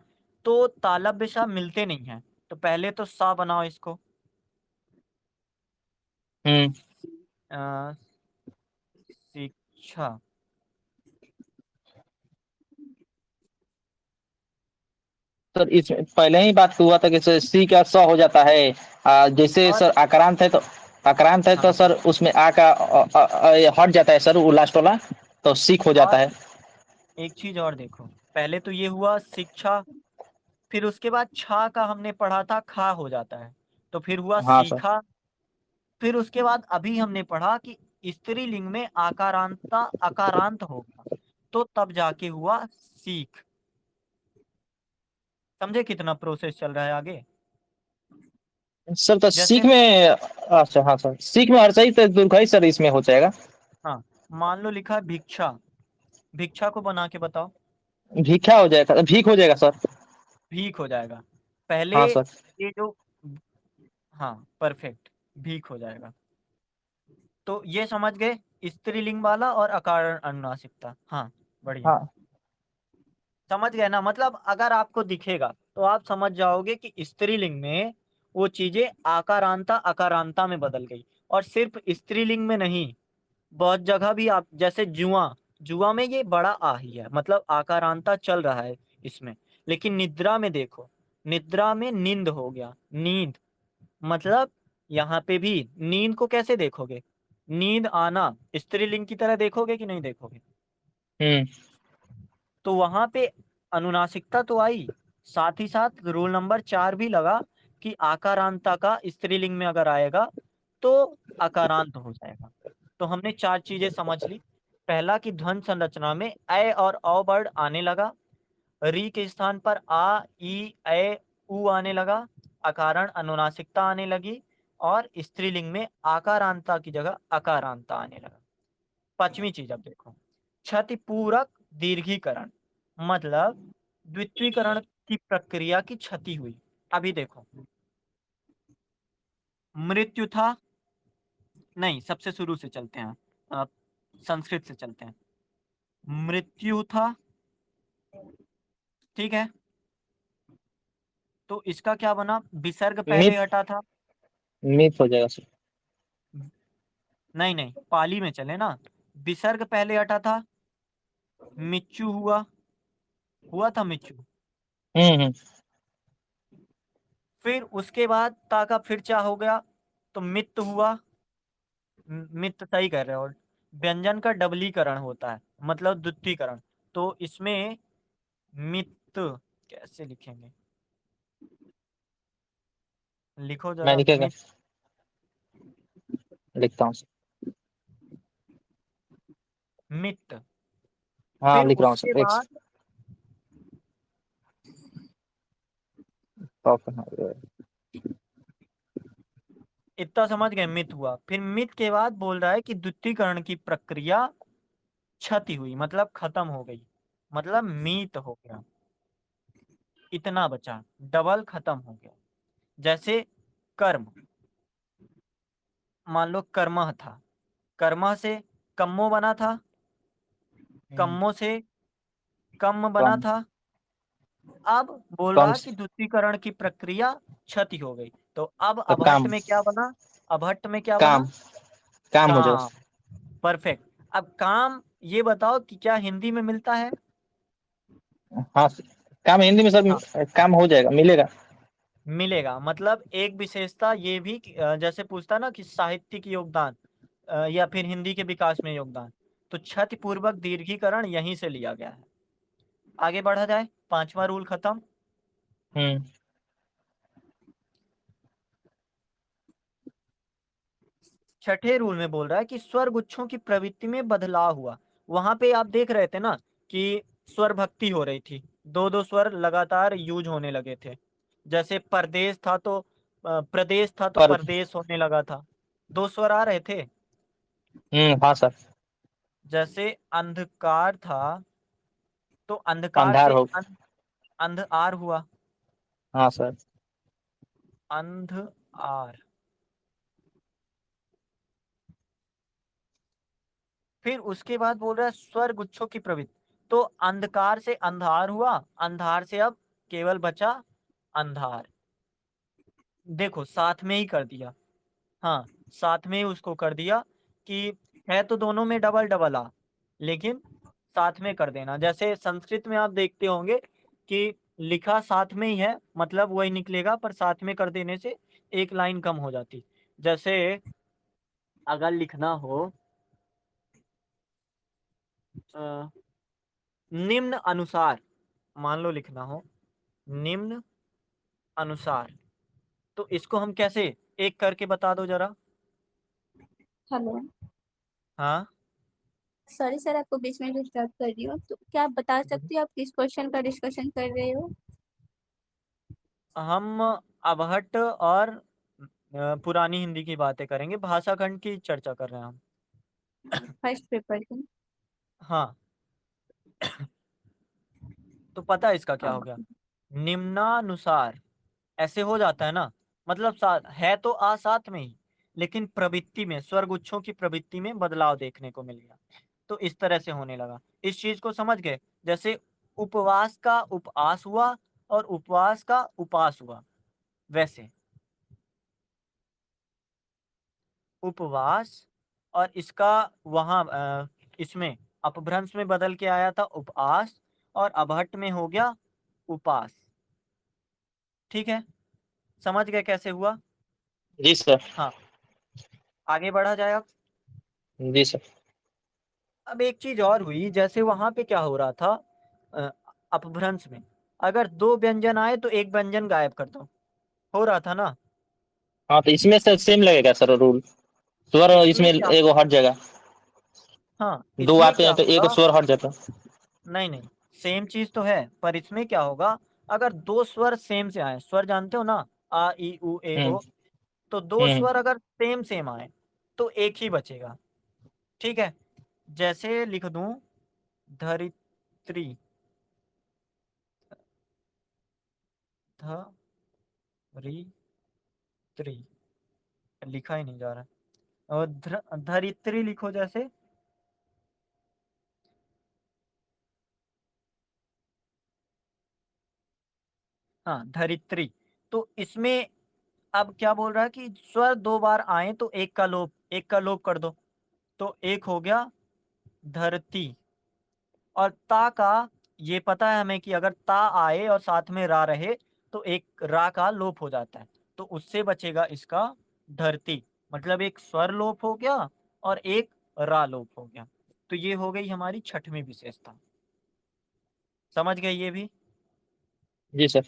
तो तालब्य सा मिलते नहीं है। तो पहले तो सा बनाओ इसको। हम्म। अ, शिक्षा। सर इसमें पहले ही बात हुआ था कि सर सी का स हो जाता है। जैसे और सर आक्रांत है तो आक्रांत है तो हाँ, सर उसमें आ का हट जाता है सर, वो लास्ट वाला तो सीख हो जाता और है। एक चीज और देखो, पहले तो ये हुआ शिक्षा, फिर उसके बाद छा का हमने पढ़ा था खा हो जाता है, तो फिर हुआ हाँ सर। सीखा। फिर उसके बाद अभी हमने पढ़ा कि स्त्रीलिंग में आकारांता अकारांत होगा, तो तब जाके हुआ सीख। समझे कितना प्रोसेस चल रहा है आगे। सर तो सीख जैसे में अच्छा हाँ सर, सीख में हर सही तो दुर्घई सर इसमें हो जाएगा। हाँ, मान लो लिखा है भिक्षा, भिक्षा को बना के बताओ। भिक्षा हो जाएगा, भीख हो जाएगा सर। भीख हो जाएगा। पहले हाँ सर। ये जो, हाँ परफेक्ट, भीख हो जाएगा। तो ये समझ गए स्त्रीलिंग वाला और अकारण अनुनासिकता। हाँ बढ़िया, हाँ। समझ गए ना। मतलब अगर आपको दिखेगा तो आप समझ जाओगे कि स्त्रीलिंग में वो चीजें आकारांता अकारांता में बदल गई। और सिर्फ स्त्रीलिंग में नहीं, बहुत जगह भी आप, जैसे जुआ, जुआ में ये बड़ा आ ही है, मतलब आकारांता चल रहा है इसमें। लेकिन निद्रा में देखो, निद्रा में नींद हो गया, नींद। मतलब यहाँ पे भी नींद को कैसे देखोगे, नींद आना स्त्रीलिंग की तरह देखोगे कि नहीं देखोगे। हम्म। तो वहां पे अनुनासिकता तो आई, साथ ही साथ रूल नंबर 4 भी लगा कि आकारांता का स्त्रीलिंग में अगर आएगा तो आकारांत हो जाएगा। तो हमने 4 चीजें समझ ली। पहला कि ध्वनि संरचना में ए और औ वर्ड आने लगा, री के स्थान पर आ ई ए उ आने लगा, अकारण अनुनासिकता आने लगी, और स्त्रीलिंग में आकारांता की जगह अकारांता आने लगा। पांचवी चीज अब देखो, क्षतिपूरक दीर्घीकरण, मतलब द्वित्वीकरण की प्रक्रिया की क्षति हुई। अभी देखो, मृत्यु था, नहीं सबसे शुरू से चलते हैं, अ, संस्कृत से चलते हैं। मृत्यु था, ठीक है, तो इसका क्या बना, विसर्ग पहले मित हटा था। मित हो जाएगा सर। नहीं नहीं, पाली में चले ना, विसर्ग पहले हटा था, मिच्चू हुआ, हुआ था मिच्चू। हम्म। फिर उसके बाद ता का फिर चा हो गया, तो मित्त हुआ। मित्त सही कर रहे हो। व्यंजन का डबलीकरण होता है, मतलब द्वितीयकरण। तो इसमें मित्त कैसे लिखेंगे, लिखो मैं जरा लिखेगा, मित्त। लिखता हूँ सर। मित्त। हाँ फिर लिख रहा हूँ उसके सर, एक बाद इतना समझ गए, मित हुआ। फिर मित के बाद बोल रहा है कि द्वितीयकरण की प्रक्रिया क्षति हुई, मतलब खत्म हो गई, मतलब मीत हो गया। इतना बचा, डबल खत्म हो गया। जैसे कर्म, मान लो कर्म था, कर्म से कम्मो बना था, कम्मो से कम बना कम। था। अब बोल कम रहा कि द्वितीयकरण की प्रक्रिया क्षति हो गई, तो अब तो अभट्ट काम, में क्या बना, अभट्ट में क्या काम बना, काम हो काम। जाएगा। परफेक्ट। अब काम ये बताओ कि क्या हिंदी में मिलता है। हाँ सर, काम हिंदी में हाँ, सर काम हो जाएगा, मिलेगा। मिलेगा। मतलब एक विशेषता ये भी जैसे पूछता ना कि साहित्यिक योगदान या फिर हिंदी के विकास में योगदान, तो क्षतिपूर्वक दीर्घीकरण यहीं से लिया गया है। आगे बढ़ा जाए, पांचवा रूल खत्म। हम्म। छठे रूल में बोल रहा है कि स्वर गुच्छों की प्रवृत्ति में बदलाव हुआ। वहां पे आप देख रहे थे ना कि स्वर भक्ति हो रही थी, दो दो स्वर लगातार यूज होने लगे थे। जैसे परदेश था तो प्रदेश था तो पर परदेश होने लगा था, दो स्वर आ रहे थे। हाँ सर। जैसे अंधकार था तो अंधकार अंधार से हो। अंध आर हुआ, हाँ सर। अंध आर। फिर उसके बाद बोल रहा है स्वर गुच्छों की प्रवृत्ति, तो अंधकार से अंधार हुआ, अंधार से अब केवल बचा अंधार। देखो साथ में ही कर दिया, हाँ साथ में ही उसको कर दिया कि है तो दोनों में डबल डबल आ, लेकिन साथ में कर देना। जैसे संस्कृत में आप देखते होंगे कि लिखा साथ में ही है, मतलब वही निकलेगा, पर साथ में कर देने से एक लाइन कम हो जाती। जैसे अगर लिखना हो अ, निम्न अनुसार, मान लो लिखना हो निम्न अनुसार, तो इसको हम कैसे, एक करके बता दो जरा। हेलो। हाँ, सॉरी सर, आपको बीच में डिस्टर्ब कर रही हूँ, तो क्या आप बता सकती हो आप किस क्वेश्चन का डिस्कशन कर रहे हो? हम अबहट्ट और पुरानी हिंदी की बातें करेंगे, भाषा खंड की चर्चा कर रहे हैं हम। फर्स्ट पेपर की। हाँ, तो पता है इसका क्या हो गया, निम्नानुसार ऐसे हो जाता है ना, मतलब साथ है तो आ साथ में ही, लेकिन प्रवृत्ति में, स्वरगुच्छों की प्रवृत्ति में बदलाव देखने को मिल गया। तो इस तरह से होने लगा, इस चीज को समझ गए। जैसे उपवास का उपआस हुआ और उपवास का उपास हुआ, वैसे उपवास और इसका वहां इसमें अपभ्रंश में बदल के आया था उपआस, और अबहट्ट में हो गया उपास। ठीक है, समझ गए कैसे हुआ। जी सर। हाँ, आगे बढ़ा जाए अब। जी सर। अब एक चीज और हुई, जैसे वहां पे क्या हो रहा था, अ, अपभ्रंश में अगर दो व्यंजन आए तो एक व्यंजन गायब कर दो, हो रहा था ना। हाँ, तो इसमें सर सेम लगेगा सर रूल। स्वर इसमें इसमें क्या, एगो हट जाएगा। हाँ दो इसमें आते क्या हैं तो एक होगा, स्वर हट जाता है। नहीं नहीं, सेम चीज तो है, पर इसमें क्या होगा, अगर दो स्वर सेम से आए, स्वर जानते हो ना, आ ई उ ए हम्म। ओ, तो दो हम्म। स्वर अगर सेम सेम आए तो एक ही बचेगा। ठीक है, जैसे लिख दूं धरित्री, धरित्री, लिखा ही नहीं जा रहा है। और धरित्री लिखो जैसे, हाँ धरित्री। तो इसमें अब क्या बोल रहा है कि स्वर दो बार आए तो एक का लोप कर दो, तो एक हो गया धरती। और ता का, ये पता है हमें कि अगर ता आए और साथ में रा रहे तो एक रा का लोप हो जाता है, तो उससे बचेगा इसका धरती, मतलब एक स्वर लोप हो गया और एक रा लोप हो गया। तो ये हो गई हमारी छठवीं विशेषता, समझ गए ये भी। जी सर।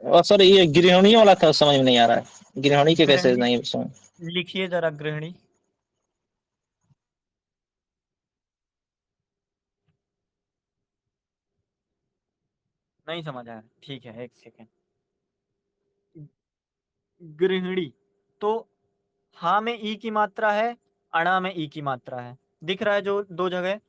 और सर ये गृहिणी वाला था, समझ में नहीं आ रहा है, गृहिणी के कैसे गृहिणी, नहीं समझ। लिखिए जरा गृहिणी। नहीं समझ आया, ठीक है एक सेकेंड। गृहिणी, तो हा में ई की मात्रा है, अणा में ई की मात्रा है, दिख रहा है जो दो जगह,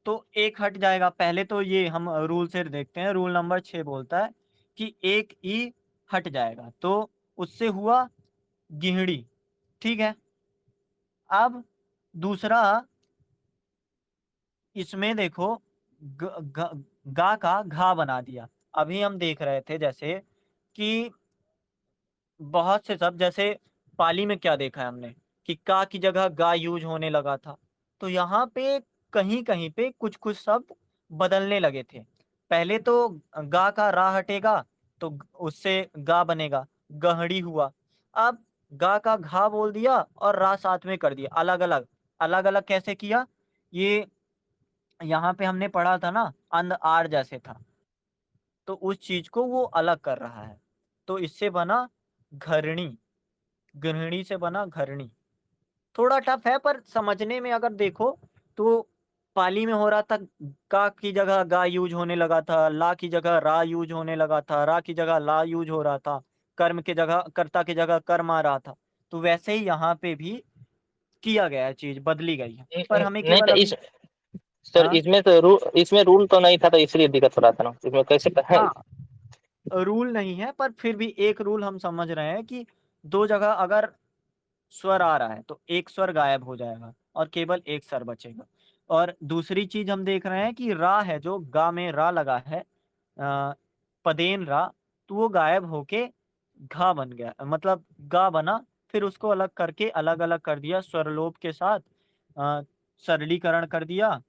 तो एक हट जाएगा। पहले तो ये हम रूल से देखते हैं, रूल नंबर 6 बोलता है कि एक ई हट जाएगा, तो उससे हुआ गिहड़ी। ठीक है, अब दूसरा, इसमें देखो गा का घा बना दिया। अभी हम देख रहे थे जैसे कि बहुत से शब्द, जैसे पाली में क्या देखा है हमने कि का की जगह गा यूज होने लगा था, तो यहाँ पे कहीं कहीं पे कुछ कुछ शब्द बदलने लगे थे। पहले तो गा का रा हटेगा तो उससे गा बनेगा, गहड़ी हुआ। अब गा का घा बोल दिया और रा साथ में कर दिया, अलग अलग। अलग अलग कैसे किया, ये यहाँ पे हमने पढ़ा था ना, अंध आर जैसे था, तो उस चीज को वो अलग कर रहा है। तो इससे बना घरणी, गृहिणी से बना घरणी। थोड़ा टफ है पर समझने में अगर देखो तो पाली में हो रहा था, का की जगह गा यूज होने लगा था, ला की जगह रा यूज होने लगा था, रा की जगह ला यूज हो रहा था, कर्म की जगह कर्ता की जगह कर्म आ रहा था। तो वैसे ही यहाँ पे भी किया गया है, चीज बदली गई है, पर हमें नहीं केवल तो अभी। इस सर हाँ इसमें तो इसमें रूल तो नहीं था, तो इसलिए दिक्कत हो रहा था ना, इसमें कैसे है। हाँ, रूल नहीं है पर फिर भी एक रूल हम समझ रहे हैं कि दो जगह अगर स्वर आ रहा है तो एक स्वर गायब हो जाएगा और केवल एक स्वर बचेगा। और दूसरी चीज हम देख रहे हैं कि रा है, जो गा में रा लगा है, पदेन रा, तो वो गायब होके घा बन गया, मतलब गा बना। फिर उसको अलग करके अलग अलग कर दिया स्वरलोप के साथ, अ, सरलीकरण कर दिया।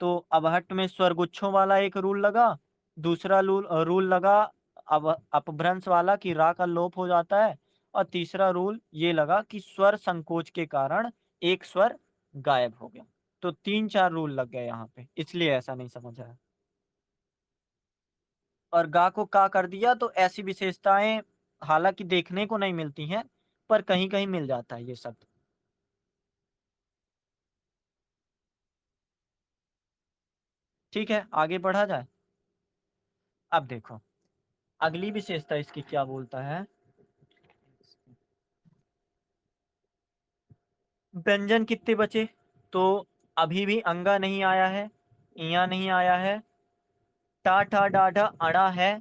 तो अबहट्ट में स्वरगुच्छों वाला एक रूल लगा, दूसरा रूल लगा अब अपभ्रंश वाला कि रा का लोप हो जाता है, और तीसरा रूल ये लगा कि स्वर संकोच के कारण एक स्वर गायब हो गया। तो 3-4 रूल लग गए यहाँ पे, इसलिए ऐसा नहीं समझ आया। और गा को का कर दिया, तो ऐसी विशेषताएं हालांकि देखने को नहीं मिलती हैं, पर कहीं कहीं मिल जाता है ये शब्द। ठीक है, आगे बढ़ा जाए। अब देखो अगली विशेषता इसकी क्या बोलता है। व्यंजन कितने बचे, तो अभी भी अंगा नहीं आया है, इया नहीं आया है, टा ठा डाढ़ा अड़ा है,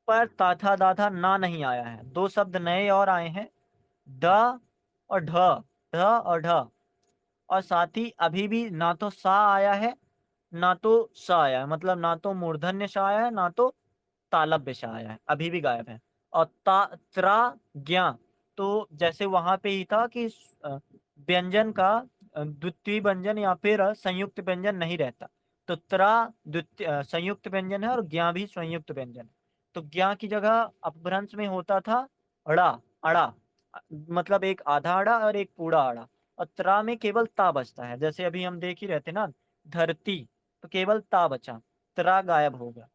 पर ताथा दाथा ना नहीं आया है। दो शब्द नए और आए हैं, ड और ढ, ढ और ढ। और साथ ही अभी भी ना तो सा आया है, ना तो स आया है, मतलब ना तो मूर्धन्य श आया है, ना तो तालव्य श आया है, अभी भी गायब है। और ता त्रा ज्ञा, तो जैसे वहां पे ही था कि व्यंजन का द्वितीय व्यंजन या फिर संयुक्त व्यंजन नहीं रहता। तो त्रा द्वितीय संयुक्त व्यंजन है, और ज्ञा भी संयुक्त व्यंजन है। तो ज्ञा की जगह अपभ्रंश में होता था अड़ा, अड़ा, मतलब एक आधा अड़ा और एक पूरा अड़ा। और त्रा में केवल ता बचता है, जैसे अभी हम देख ही रहते ना, धरती, तो केवल ता बचा, त्रा गायब हो गया।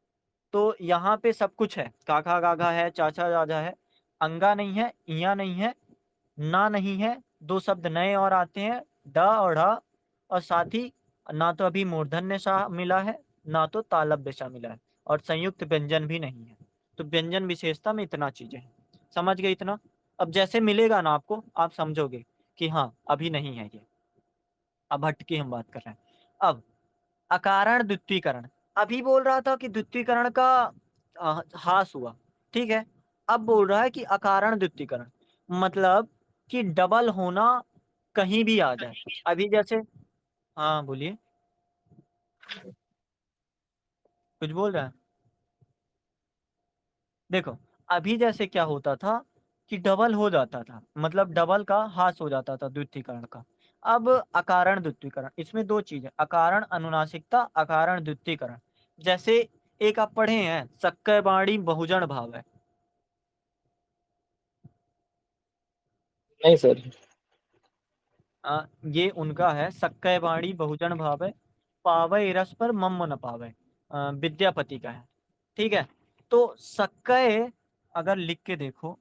तो यहाँ पे सब कुछ है, काका गागा है, चाचा जाजा है, अंगा नहीं है, इया नहीं है, ना नहीं है, दो शब्द नए और आते हैं, ड और ढ। और साथ ही ना तो अभी मूर्धन्य सा मिला है, ना तो तालव्य सा मिला है, और संयुक्त व्यंजन भी नहीं है। तो व्यंजन विशेषता में इतना चीजें हैं, समझ गए इतना। अब जैसे मिलेगा ना आपको, आप समझोगे कि हाँ अभी नहीं है ये। अब हट की हम बात कर रहे हैं। अब अकारण द्वितीयकरण, अभी बोल रहा था कि द्वितीयकरण का ह्रास हुआ, ठीक है। अब बोल रहा है कि अकारण द्वितीयकरण, मतलब कि डबल होना कहीं भी आ जाए। अभी जैसे, हाँ बोलिए, कुछ बोल रहा है। देखो अभी जैसे क्या होता था कि डबल हो जाता था, मतलब डबल का ह्रास हो जाता था द्वितीयकरण का। अब अकारण द्वितीयकरण, इसमें दो चीज है, अकारण अनुनासिकता, अकारण द्वितीयकरण। जैसे एक आप पढ़े हैं सक्कय बाणी बहुजन भाव है, नहीं सर। ये उनका है सक्कय बाणी बहुजन भाव है, पावै रस पर मम न पावै, विद्यापति का है, ठीक है। तो सक्कय अगर लिख के देखो,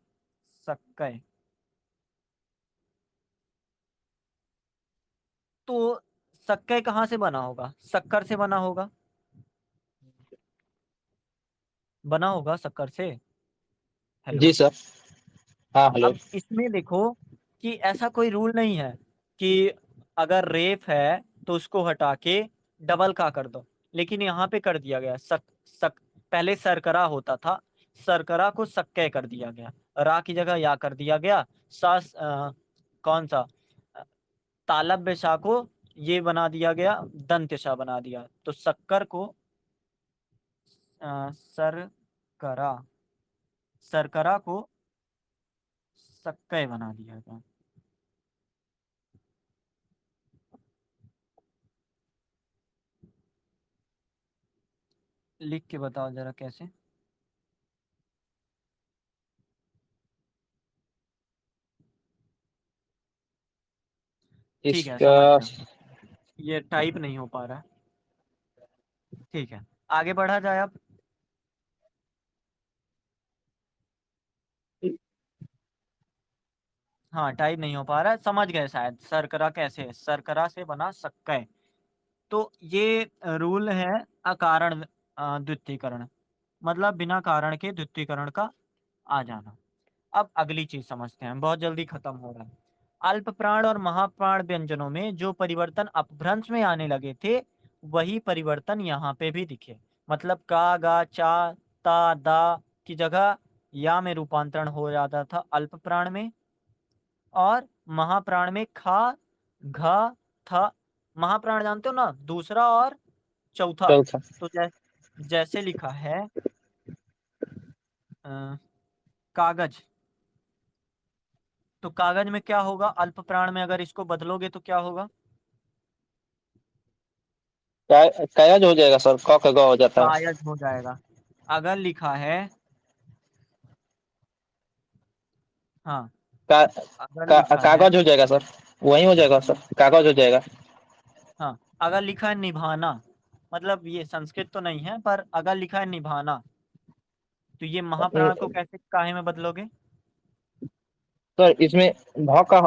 सक्कय, तो सक्कय कहाँ से बना होगा, शक्कर से बना होगा, बना होगा शक्कर से। जी हेलो। सर। हाँ हेलो। अब इसमें देखो कि ऐसा कोई रूल नहीं है कि अगर रेफ है तो उसको हटा के डबल का कर दो, लेकिन यहाँ पे कर दिया गया सक सक, पहले सरकरा होता था, सरकरा को सक्के कर दिया गया, रा की जगह या कर दिया गया, सा कौन सा, अ, तालव्य शा को ये बना दिया गया, दंत्य शा बना दिया, तो शक्कर को सरकरा, सरकरा को सक्के बना दिया गया। लिख के बताओ जरा कैसे। ठीक है, इसका समझ गया, ये टाइप नहीं हो पा रहा है। ठीक है, आगे बढ़ा जाए अब। हाँ टाइप नहीं हो पा रहा है, समझ गए शायद सरकरा कैसे है, सरकरा से बना सक्के। तो ये रूल है अकारण द्वितीयकरण, मतलब बिना कारण के द्वितीयकरण का आ जाना। अब अगली चीज समझते हैं, बहुत जल्दी खत्म हो रहा है। अल्प प्राण और महाप्राण व्यंजनों में जो परिवर्तन अपभ्रंश में आने लगे थे, वही परिवर्तन यहाँ पे भी दिखे। मतलब का गा चा ता दा की जगह या में रूपांतरण हो जाता था अल्प प्राण में, और महाप्राण में खा घा था महाप्राण जानते हो ना, दूसरा और चौथा। चौथा। तो जैसे लिखा है कागज, तो कागज में क्या होगा, अल्प प्राण में अगर इसको बदलोगे तो क्या होगा? कागज हो जाएगा सर, क का ग हो जाता है। कायज हो जाएगा। अगर लिखा है, हाँ, का, अगर लिखा है, कागज हो जाएगा सर, वही हो जाएगा सर, कागज हो जाएगा। हाँ, अगर लिखा है निभाना, मतलब ये संस्कृत तो नहीं है, पर अगर लिखा है निभाना, तो ये महाप्राण को कैसे काहे में बदलोगे? सर इसमें भ का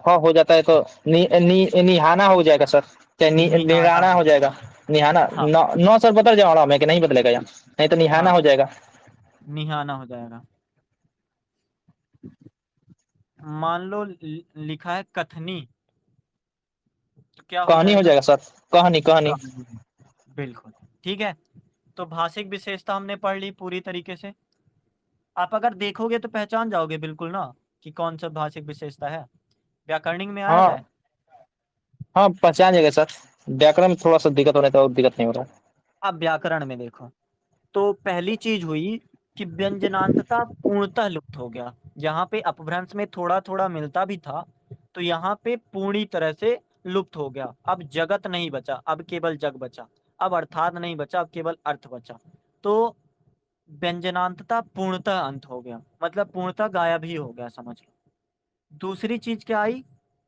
ह हो जाता है तो निहाना हो जाएगा सर, चाहे निहाना निराना हो हो जाएगा। जाएगा। निहाना हाँ, नौ सर बदल जाओ मैं कि नहीं बदलेगा यहाँ, नहीं तो निहाना हाँ, हो जाएगा। निहाना हो जाएगा। मान लो लिखा है कथनी, तो क्या हो कहानी हो जाएगा? जाएगा सर, कहानी कहानी। कहानी। बिल्कुल। ठीक है, तो भाषिक विशेषता हमने पढ़ ली पूरी तरीके से। आप अगर देखोगे तो पहचान जाओगे बिल्कुल ना, कि कौन सा भाषिक विशेषता है। व्याकरणिक में आया हाँ जाए। हाँ पहचान जाएगा सर, व्याकरण में थोड़ा सा दिक्कत हो रहा था और दिक्कत नहीं हो रहा। अब व्याकरण में देखो, तो पहली चीज हुई कि व्यंजनांतता पूर्णतः लुप्त हो गया। यहाँ पे अपभ्रंश में थोड़ा थोड़ा मिलता भी था, तो यहाँ पे पूरी तरह से लुप्त हो गया। अब जगत नहीं बचा, अब केवल जग बचा। अब अर्थात नहीं बचा, अब केवल अर्थ बचा। तो व्यंजनांतता पूर्णतः अंत हो गया, मतलब पूर्णतः गायब ही हो गया, समझ लो। दूसरी चीज क्या आई?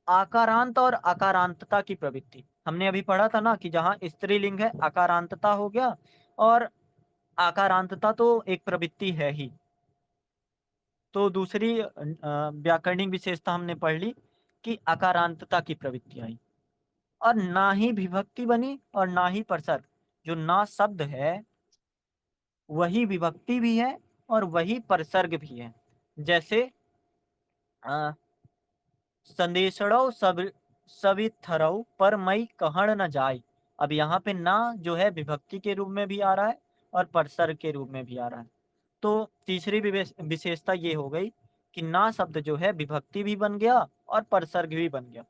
आकारांत और अकारांतता की प्रवृत्ति। हमने अभी पढ़ा था ना कि जहाँ स्त्रीलिंग है अकारांतता हो गया, और आकारांतता तो एक प्रवृत्ति है ही। तो दूसरी व्याकरणिक विशेषता हमने पढ़ ली कि अकारांतता की प्रवृत्ति आई, और ना ही विभक्ति बनी और ना ही प्रसर्ग। जो ना शब्द है वही विभक्ति भी है और वही प्रसर्ग भी है। जैसे अ, संदेशड़ो सविथरौ पर मई कहण न जाय। अब यहाँ पे ना जो है विभक्ति के रूप में भी आ रहा है और प्रसर्ग के रूप में भी आ रहा है। तो तीसरी विशेषता ये हो गई कि ना शब्द जो है विभक्ति भी बन गया और प्रसर्ग भी बन गया।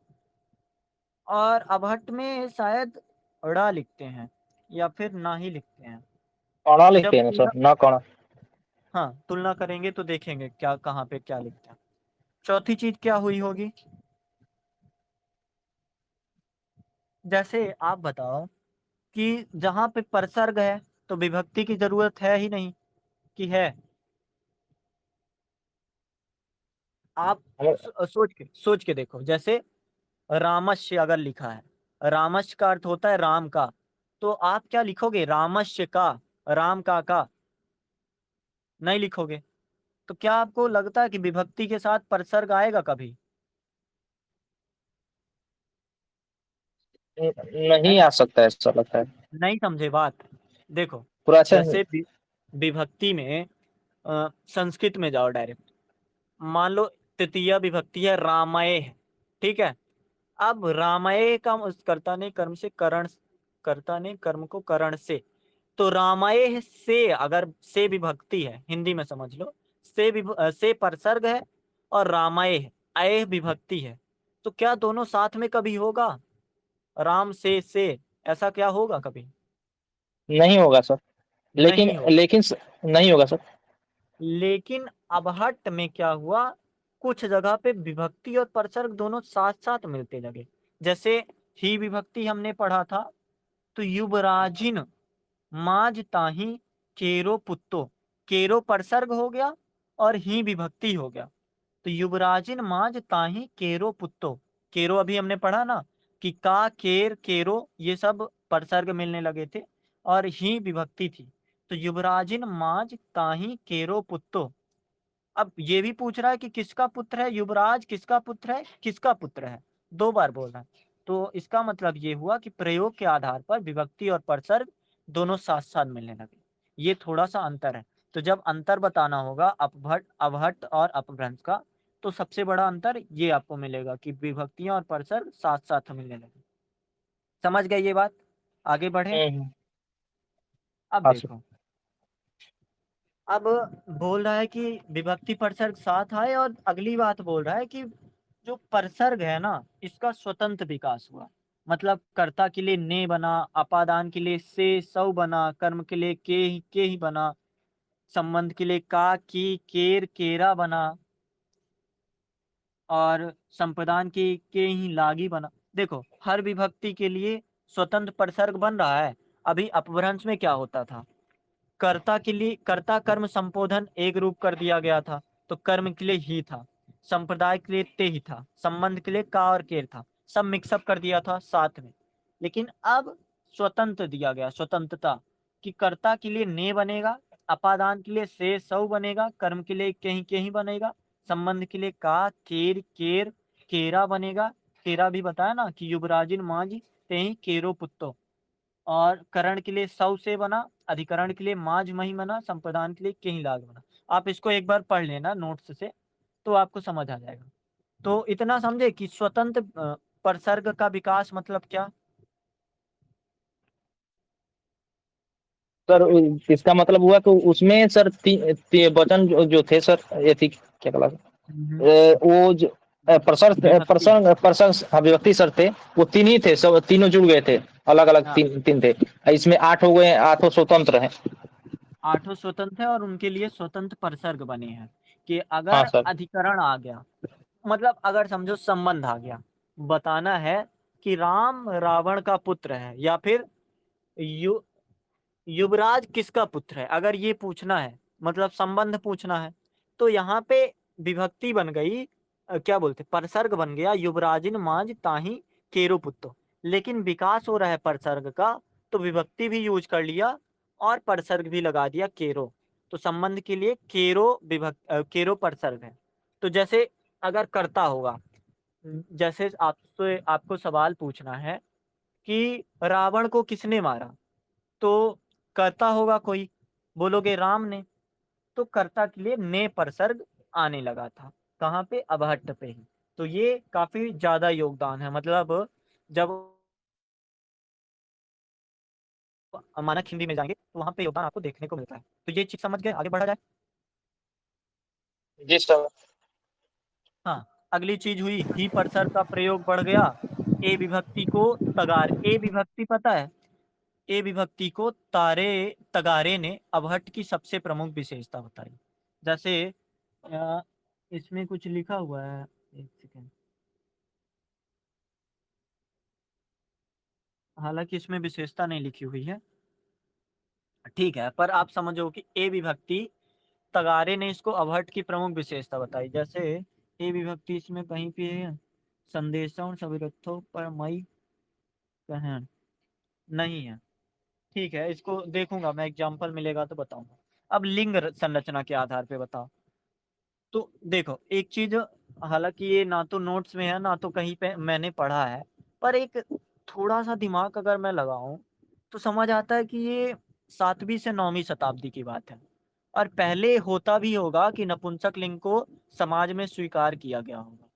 और अभट्ट में शायद ड़ा लिखते हैं या फिर ना ही लिखते हैं। कणा तो लिखते जब हैं ना तुलना, सर, न कणा। हाँ, तुलना करेंगे तो देखेंगे क्या कहाँ पे क्या लिखते हैं। चौथी चीज क्या हुई होगी? जैसे आप बताओ कि जहां पे प्रसर्ग है तो विभक्ति की जरूरत है ही नहीं, कि है? आप सोच के देखो। जैसे रामस्य अगर लिखा है, रामस्य का अर्थ होता है राम का, तो आप क्या लिखोगे? रामस्य का, राम का नहीं लिखोगे। तो क्या आपको लगता है कि विभक्ति के साथ प्रसर्ग आएगा कभी? नहीं नहीं। आ सकता है ऐसा लगता है। नहीं समझे बात। देखो, पूरा अच्छा जैसे विभक्ति में संस्कृत में जाओ डायरेक्ट। मान लो तृतीया विभक्ति है रामये, ठीक है। अब रामये का उस कर्ता ने कर्म से करण, कर्ता ने कर्म को करण से, तो रामये से अगर से विभक्ति है, हिंदी में समझ लो, से प्रसर्ग है और रामये अय विभक्ति है। तो क्या दोनों साथ में कभी होगा? राम से ऐसा क्या होगा कभी? नहीं होगा सर, लेकिन नहीं होगा। लेकिन नहीं होगा सर। लेकिन अबहट्ट में क्या हुआ, कुछ जगह पे विभक्ति और प्रसर्ग दोनों साथ साथ मिलते लगे। जैसे ही विभक्ति हमने पढ़ा था, तो युवराजिन माज ताही केरो पुत्तो, केरो प्रसर्ग हो गया और ही विभक्ति हो गया। तो युवराजिन माज ताही केरो पुत्तो, केरो अभी हमने पढ़ा ना कि का केर केरो ये सब प्रसर्ग मिलने लगे थे और ही विभक्ति थी। तो युवराजिन माज ताही केरो पुत्तो। अब ये भी पूछ रहा है कि किसका पुत्र है युवराज, किसका पुत्र है, किसका पुत्र है, दो बार बोल रहा है। तो इसका मतलब ये हुआ कि प्रयोग के आधार पर विभक्ति और प्रसर्ग दोनों साथ साथ मिलने लगे। ये थोड़ा सा अंतर है। तो जब अंतर बताना होगा अपभट्ट अवहट्ट और अपभ्रंश का, तो सबसे बड़ा अंतर ये आपको मिलेगा कि विभक्तियां और प्रसर्ग साथ साथ मिलने लगे। समझ गए ये बात? आगे बढ़े। हम्म। अब हाँ सर। देखो, अब बोल रहा है कि विभक्ति प्रसर्ग साथ आए, और अगली बात बोल रहा है कि जो प्रसर्ग है ना, इसका स्वतंत्र विकास हुआ। मतलब कर्ता के लिए ने बना, अपादान के लिए से सौ बना, कर्म के लिए के ही बना, संबंध के लिए का की केर केरा बना, और संप्रदान के ही लागी बना। देखो हर विभक्ति के लिए स्वतंत्र प्रसर्ग बन रहा है। अभी अपभ्रंश में क्या होता था, कर्ता के लिए कर्ता कर्म संबोधन एक रूप कर दिया गया था, तो कर्म के लिए ही था, संप्रदाय के लिए ते ही था, संबंध के लिए का और केर था, सब मिक्सअप कर दिया था साथ में। लेकिन अब स्वतंत्र दिया गया, स्वतंत्रता, कि कर्ता के लिए ने बनेगा, अपादान के लिए से सौ बनेगा, कर्म के लिए के ही बनेगा, संबंध के लिए का केर केर केरा बनेगा। केरा भी बताया ना कि युवराजिन मांझ ते ही केरो पुत्तो। और करण के लिए सौ से बना, अधिकरण के लिए माज मही बना, संप्रदान के लिए कहीं लाग बना। आप इसको एक बार पढ़ लेना नोट्स से, तो आपको समझ आ जाएगा। तो इतना समझे कि स्वतंत्र प्रसर्ग का विकास मतलब क्या। सर इसका मतलब हुआ कि उसमें सर वचन जो थे सर, ये थी क्या कहला, हम्म, वो जो प्रसंग विभक्ति। प्रसंग प्रसंग हाँ, विभक्ति सर थे, वो तीन ही थे, सब तीनों जुड़ गए थे, अलग अलग हाँ, तीन तीन थे। इसमें 8 हो गए, 8 स्वतंत्र हैं। आठों स्वतंत्र है और उनके लिए स्वतंत्र प्रसर्ग बने हैं। कि हाँ अगर सर। अधिकरण आ गया, मतलब अगर समझो संबंध आ गया, बताना है कि राम रावण का पुत्र है, या फिर यु युवराज किसका पुत्र है, अगर ये पूछना है, मतलब संबंध पूछना है, तो यहाँ पे विभक्ति बन गई, क्या बोलते परसर्ग बन गया, युवराजिन मांझ ताही केरो पुत्तो। लेकिन विकास हो रहा है परसर्ग का, तो विभक्ति भी यूज कर लिया और परसर्ग भी लगा दिया केरो। तो संबंध के लिए केरो केरो परसर्ग है। तो जैसे अगर कर्ता होगा, जैसे आपसे आपको सवाल पूछना है कि रावण को किसने मारा, तो कर्ता होगा कोई, बोलोगे राम ने, तो कर्ता के लिए ने परसर्ग आने लगा था। कहाँ पे, अबहट्ठ पे ही। तो ये काफी ज्यादा योगदान है, मतलब जब मानक हिंदी में जाएंगे तो वहां पे योगदान आपको देखने को मिलता है। तो ये चीज समझ गए, आगे बढ़ा जाए। जी सर। हाँ, अगली चीज हुई ही परसर्ग का प्रयोग बढ़ गया। ए विभक्ति को ए विभक्ति पता है, ए विभक्ति को तगारे ने अबहट्ठ की सबसे प्रमुख विशेषता बताई। जैसे अ, इसमें कुछ लिखा हुआ है, एक सेकेंड, हालांकि इसमें विशेषता नहीं लिखी हुई है, ठीक है, पर आप समझो कि ए विभक्ति तगारे ने इसको अबहट्ठ की प्रमुख विशेषता बताई। जैसे ए विभक्ति इसमें कहीं पे है, संदेशों सविरत्थों पर मई कहन नहीं है। ठीक है, इसको देखूंगा मैं, एग्जाम्पल मिलेगा तो बताऊंगा। अब लिंग संरचना के आधार पे बताओ। तो देखो एक चीज, हालांकि ये ना तो नोट्स में है ना तो कहीं पे मैंने पढ़ा है, पर एक थोड़ा सा दिमाग अगर मैं लगाऊं तो समझ आता है कि ये 7वीं से 9वीं शताब्दी की बात है। और पहले होता भी होगा कि नपुंसक लिंग को समाज में स्वीकार किया गया होगा,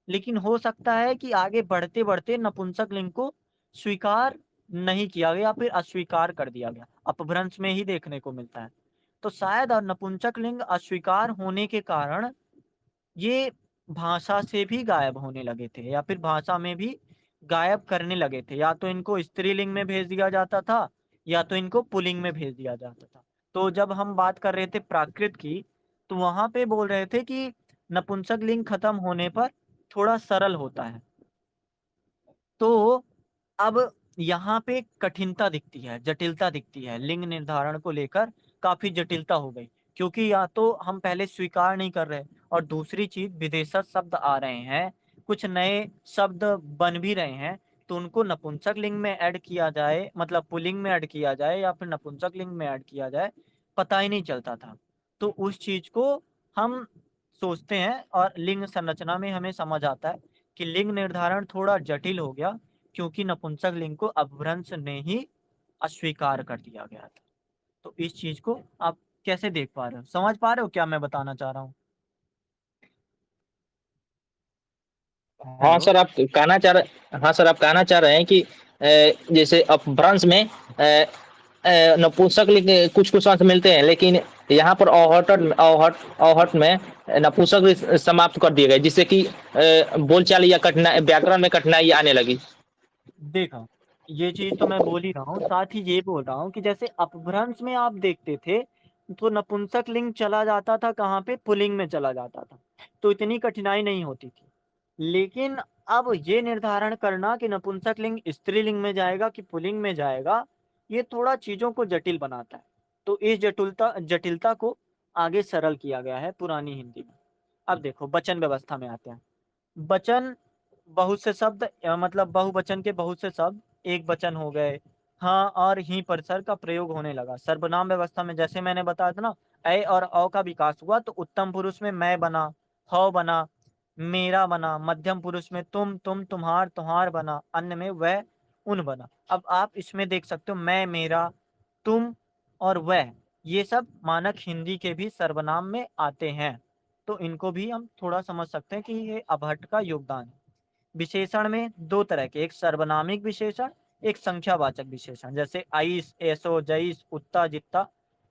लेकिन हो सकता है कि आगे बढ़ते बढ़ते नपुंसक लिंग को स्वीकार नहीं किया गया, फिर अस्वीकार कर दिया गया, अपभ्रंश में ही देखने को मिलता है। तो शायद और नपुंसक लिंग अस्वीकार होने के कारण ये भाषा से भी गायब होने लगे थे, या फिर भाषा में भी गायब करने लगे थे। या तो इनको स्त्रीलिंग में भेज दिया जाता था, या तो इनको पुल्लिंग में भेज दिया जाता था। तो जब हम बात कर रहे थे प्राकृत की, तो वहां पे बोल रहे थे कि नपुंसक लिंग खत्म होने पर थोड़ा सरल होता है। तो अब यहाँ पे कठिनता दिखती है, जटिलता दिखती है, लिंग निर्धारण को लेकर काफी जटिलता हो गई। क्योंकि या तो हम पहले स्वीकार नहीं कर रहे, और दूसरी चीज विदेशज शब्द आ रहे हैं, कुछ नए शब्द बन भी रहे हैं, तो उनको नपुंसक लिंग में ऐड किया जाए, मतलब पुल्लिंग में ऐड किया जाए या फिर नपुंसक लिंग में ऐड किया जाए, पता ही नहीं चलता था। तो उस चीज को हम सोचते हैं, और लिंग संरचना में हमें समझ आता है कि लिंग निर्धारण थोड़ा जटिल हो गया, क्योंकि नपुंसक लिंग को अपभ्रंश ने ही अस्वीकार कर दिया गया था। तो इस चीज को आप कैसे देख पा रहे हो, समझ पा रहे हो क्या मैं बताना चाह रहा हूँ। हाँ हेलो। सर, आप कहना चाह रहे, हाँ सर आप कहना चाह रहे हैं कि जैसे अपभ्रंश में नपुंसक लिंग कुछ कुछ अर्थ मिलते हैं, लेकिन यहाँ पर औहट में नपुंसक लिंग समाप्त कर दिए गए, जिससे कि बोलचाल या कठिनाई, व्याकरण में कठिनाई आने लगी। देखा, ये चीज़ तो मैं बोल ही रहा हूँ, साथ ही ये बोल रहा हूँ कि जैसे अपभ्रंश में आप देखते थे, तो नपुंसक लिंग चला जाता था कहाँ पे? पुल्लिंग में चला जाता था, तो इतनी कठिनाई नहीं होती थी। लेकिन अब ये निर्धारण करना कि नपुंसक लिंग स्त्रीलिंग में जाएगा कि पुल्लिंग में जाएगा, ये थोड़ा चीज़ों को जटिल बनाता है। तो इस जटिलता जटिलता को आगे सरल किया गया है पुरानी हिंदी में। अब देखो वचन व्यवस्था में आते हैं। वचन बहुत से शब्द मतलब बहुवचन के बहुत से शब्द एक वचन हो गए। हाँ और ही परिसर का प्रयोग होने लगा। सर्वनाम व्यवस्था में जैसे मैंने बताया था ना, ऐ और औ का विकास हुआ तो उत्तम पुरुष में मैं बना, हौ बना, मेरा बना, मध्यम पुरुष में तुम, तुम्हार, तुहार बना, अन्य में वह, उन बना। अब आप इसमें देख सकते हो मैं, मेरा, तुम और वह, ये सब मानक हिंदी के भी सर्वनाम में आते हैं। तो इनको भी हम थोड़ा समझ सकते हैं कि ये अभट्ट का योगदान है। विशेषण में दो तरह के, एक सर्वनामिक विशेषण, एक संख्यावाचक विशेषण। जैसे आइस, ऐसो, जईस, उत्ता, जित्ता,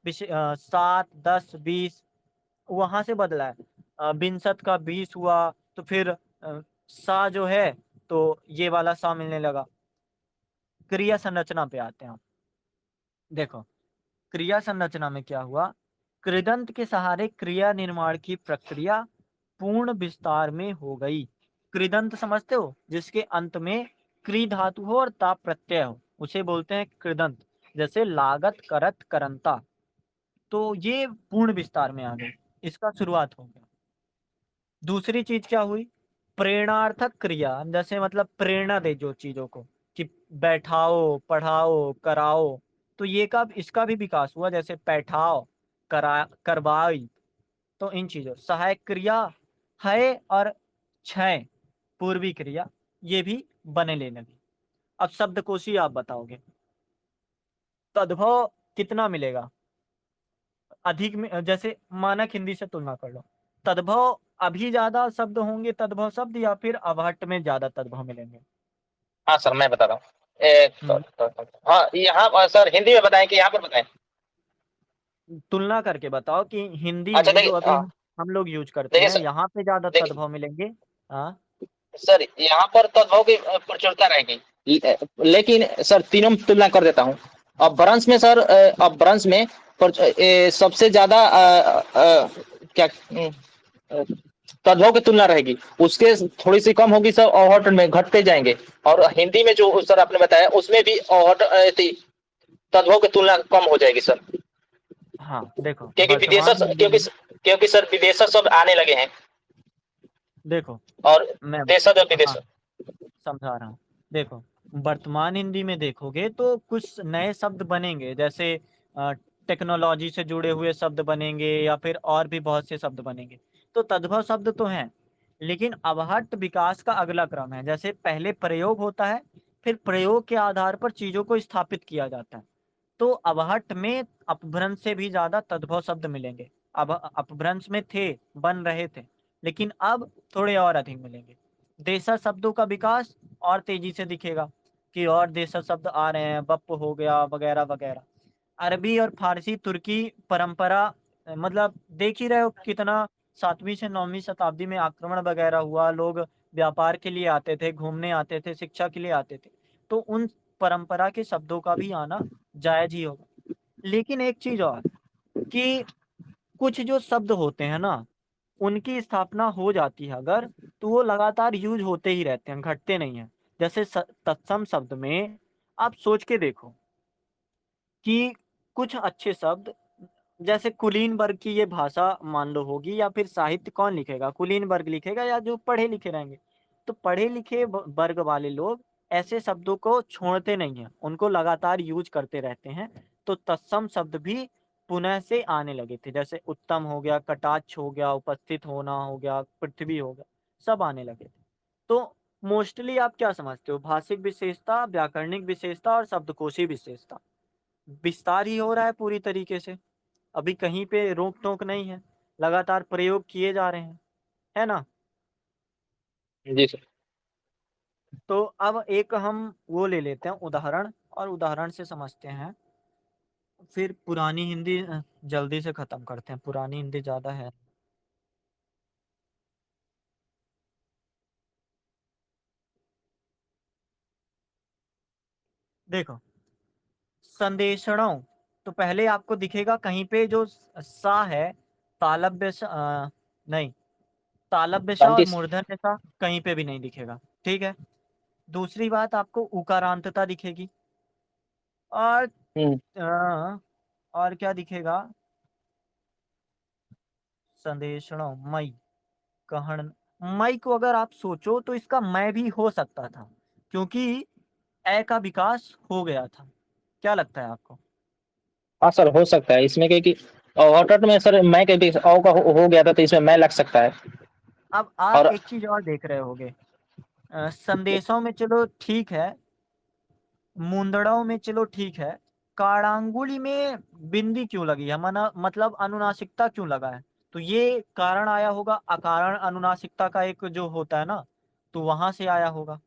7, 10, 20 वहां से बदला है। बिनसत का 20 हुआ तो फिर सा जो है तो ये वाला सा मिलने लगा। क्रिया संरचना पे आते हैं हम। देखो क्रिया संरचना में क्या हुआ, कृदंत के सहारे क्रिया निर्माण की प्रक्रिया पूर्ण विस्तार में हो गई। कृदंत समझते हो, जिसके अंत में क्री धातु हो और ता प्रत्यय हो, उसे बोलते हैं कृदंत। जैसे लागत, करत, करंता। तो ये पूर्ण विस्तार में आ गई, इसका शुरुआत हो गया। दूसरी चीज क्या हुई, प्रेरणार्थक क्रिया, जैसे मतलब प्रेरणा दे जो चीजों को, कि बैठाओ, पढ़ाओ, कराओ। तो ये का इसका भी विकास हुआ, जैसे बैठाओ, करा, करवाई। तो इन चीजों सहायक क्रिया है और क्षय, पूर्वी क्रिया, ये भी बने लेने लगी। अब शब्दकोशी आप बताओगे, तद्भव कितना मिलेगा? अधिक में, जैसे मानक हिंदी से तुलना कर लो, तद्भव अभी ज्यादा शब्द होंगे तद्भव शब्द, या फिर अवहट्ट में ज्यादा तद्भव मिलेंगे? हाँ सर, मैं बता रहा हूँ। हम्म हाँ, यहाँ पर सर हिंदी में बताएं कि यहाँ पर बताएं? तुलना करके बताओ कि हिंदी अच्छा में देखिए, जो अभी हम लोग यूज करते देखिए हैं, सर, यहाँ पे ज्यादा देखिए तद्भव मिलेंगे। हाँ। सर, यहाँ पर तद्भव की प्रचुरता रहेगी। लेकिन सर तीनों में तुलना कर देता हूँ। अपभ्रंश में सर, अपभ्रंश में सबसे ज्यादा क्या तद्भव की तुलना रहेगी, उसके थोड़ी सी कम होगी सर, अवहट्ट में घटते जाएंगे। और हिंदी में जो सर आपने बताया उसमें भी तद्भव की तुलना कम हो जाएगी सर। हाँ देखो क्योंकि वर्तमान हिंदी में, क्योंकि सर विदेशज सब आने लगे हैं, देखो और मैं, देशज और हाँ विदेशज। समझा रहा हूँ। देखो वर्तमान हिंदी में देखोगे तो कुछ नए शब्द बनेंगे, जैसे टेक्नोलॉजी से जुड़े हुए शब्द बनेंगे, या फिर और भी बहुत से शब्द बनेंगे। तो तद्भव शब्द तो हैं, लेकिन अवहट्ट विकास का अगला क्रम है। जैसे पहले प्रयोग होता है, फिर प्रयोग के आधार पर चीजों को स्थापित किया जाता है। तो अवहट्ट में अपभ्रंश से भी ज्यादा तद्भव शब्द मिलेंगे। अब अपभ्रंश में थे, बन रहे थे, लेकिन अब थोड़े और अधिक मिलेंगे। देशज शब्दों का विकास और तेजी से दिखेगा, कि और देशज शब्द आ रहे हैं, बप हो गया वगैरह वगैरह। अरबी और फारसी तुर्की परंपरा, मतलब देख ही रहे हो कितना 7वीं से 9वीं शताब्दी में आक्रमण वगैरह हुआ, लोग व्यापार के लिए आते थे, घूमने आते थे, शिक्षा के लिए आते थे। तो उन परंपरा के शब्दों का भी आना जायज ही होगा। लेकिन एक चीज और, कि कुछ जो शब्द होते हैं ना, उनकी स्थापना हो जाती है अगर, तो वो लगातार यूज होते ही रहते हैं, घटते नहीं हैं। जैसे तत्सम शब्द में आप सोच के देखो कि कुछ अच्छे शब्द, जैसे कुलीन वर्ग की ये भाषा मान लो होगी, या फिर साहित्य कौन लिखेगा? कुलीन वर्ग लिखेगा, या जो पढ़े लिखे रहेंगे। तो पढ़े लिखे वर्ग वाले लोग ऐसे शब्दों को छोड़ते नहीं हैं, उनको लगातार यूज करते रहते हैं। तो तत्सम शब्द भी पुनः से आने लगे थे, जैसे उत्तम हो गया, कटाक्ष हो गया, उपस्थित होना हो गया, पृथ्वी हो गया, सब आने लगे थे। तो मोस्टली आप क्या समझते हो, भाषिक विशेषता, व्याकरणिक विशेषता और शब्दकोशी विशेषता, विस्तार ही हो रहा है पूरी तरीके से। अभी कहीं पे रोक टोक नहीं है, लगातार प्रयोग किए जा रहे हैं, है ना? जी सर। तो अब एक हम वो ले लेते हैं उदाहरण, और उदाहरण से समझते हैं। फिर पुरानी हिंदी जल्दी से खत्म करते हैं, पुरानी हिंदी ज्यादा है। देखो, संदेशणों, तो पहले आपको दिखेगा कहीं पे जो सा है, तालव्य नहीं, तालव्य सा और पैंतीस। मूर्धन्य सा कहीं पे भी नहीं दिखेगा। ठीक है। दूसरी बात, आपको उकारांतता दिखेगी। और हम्म। और क्या दिखेगा? संदेशणों, मई, कहन, मई को अगर आप सोचो तो इसका मैं भी हो सकता था, क्योंकि ए का विकास हो गया था। क्या लगता है आपको? हाँ सर, हो सकता है इसमें, क्योंकि ऑटोट में सर मैं के भी औ का हो गया था, तो इसमें मैं लग सकता है। अब आप और एक चीज और देख रहे होगे, संदेशों में चलो ठीक है, मुंदड़ों में चलो ठीक है, काड़ांगुली में बिंदी क्यों लगी है, मना मतलब अनुनासिकता क्यों लगा है? तो ये कारण आया होगा अकारण अनुनासिकता का एक जो होता है ना, तो वहां से आया होगा।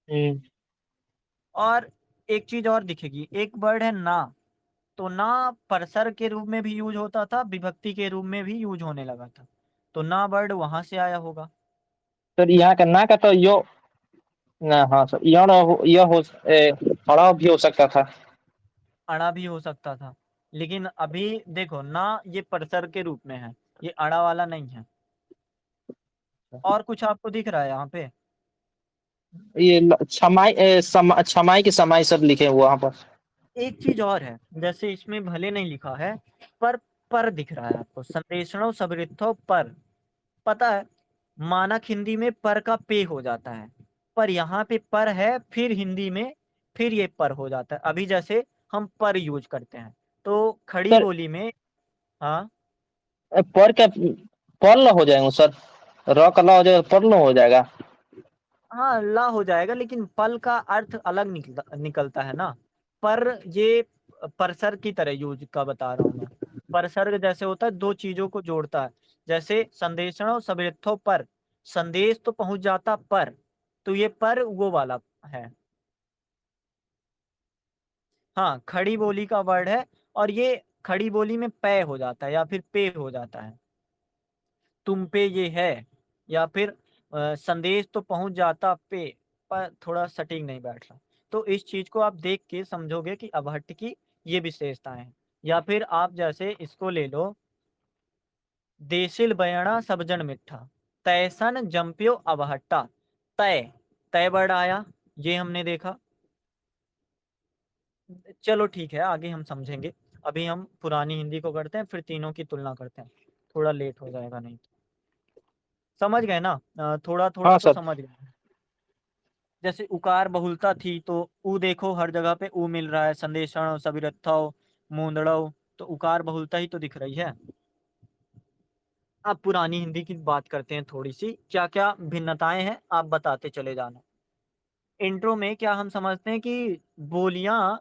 हम्म। और एक चीज और दिखेगी, एक वर्ड है ना, तो ना परसर के रूप में भी यूज होता था, विभक्ति के रूप में भी यूज होने लगा था, तो ना वर्ड वहां से आया होगा। सर यहाँ का ना का तो यो, ना हाँ सर, यह हो अड़ाव भी हो सकता था। अड़ा भी हो सकता था, लेकिन अभी देखो ना, ये परसर के रूप में है, ये अड़ा वाला नहीं है। और कुछ आपको दिख रहा है यहाँ पे? ये छमाई छमाई की समाई सर लिखे हुए वहां पर। एक चीज और है, जैसे इसमें भले नहीं लिखा है, पर दिख रहा है आपको, संदेशणों सबृद्धों पर। पता है, मानक हिंदी में पर का पे हो जाता है, पर यहाँ पे पर है, फिर हिंदी में फिर ये पर हो जाता है। अभी जैसे हम पर यूज करते हैं, तो खड़ी सर बोली में। हाँ, पर क्या पल हो जाएगा सर, र का ला हो जाएगा, पर न हो जाएगा। हाँ, ला हो जाएगा, लेकिन पल का अर्थ अलग निकलता है ना। पर ये परसर की तरह यूज का बता रहा हूं मैं। परसर्ग जैसे होता है, दो चीजों को जोड़ता है। जैसे संदेशणों सबृद्धों पर, संदेश तो पहुंच जाता पर, तो ये पर वो वाला है। हाँ, खड़ी बोली का वर्ड है, और ये खड़ी बोली में पे हो जाता है या फिर पे हो जाता है। तुम पे ये है, या फिर संदेश तो पहुंच जाता पे, पर थोड़ा सटीक नहीं बैठ रहा। तो इस चीज को आप देख के समझोगे कि अवहट्ठ की ये विशेषताएं हैं। या फिर आप जैसे इसको ले लो, देसिल बयणा सबजन मिठा, तैसन जंप्यो अवहट्टा। तय, तय वर्ड आया, ये हमने देखा। चलो ठीक है, आगे हम समझेंगे। अभी हम पुरानी हिंदी को करते हैं, फिर तीनों की तुलना करते हैं। थोड़ा लेट हो जाएगा नहीं तो। समझ गए ना? थोड़ा थोड़ा हाँ तो सर। समझ गए। जैसे उकार बहुलता थी, तो ऊ देखो हर जगह पे ऊ मिल रहा है, संदेशण सविरत्थव, मूंदड़व, तो उकार बहुलता ही तो दिख रही है। अब पुरानी हिंदी की बात करते हैं, थोड़ी सी क्या क्या भिन्नताएं हैं आप बताते चले जाना। इंट्रो में क्या हम समझते हैं कि बोलियां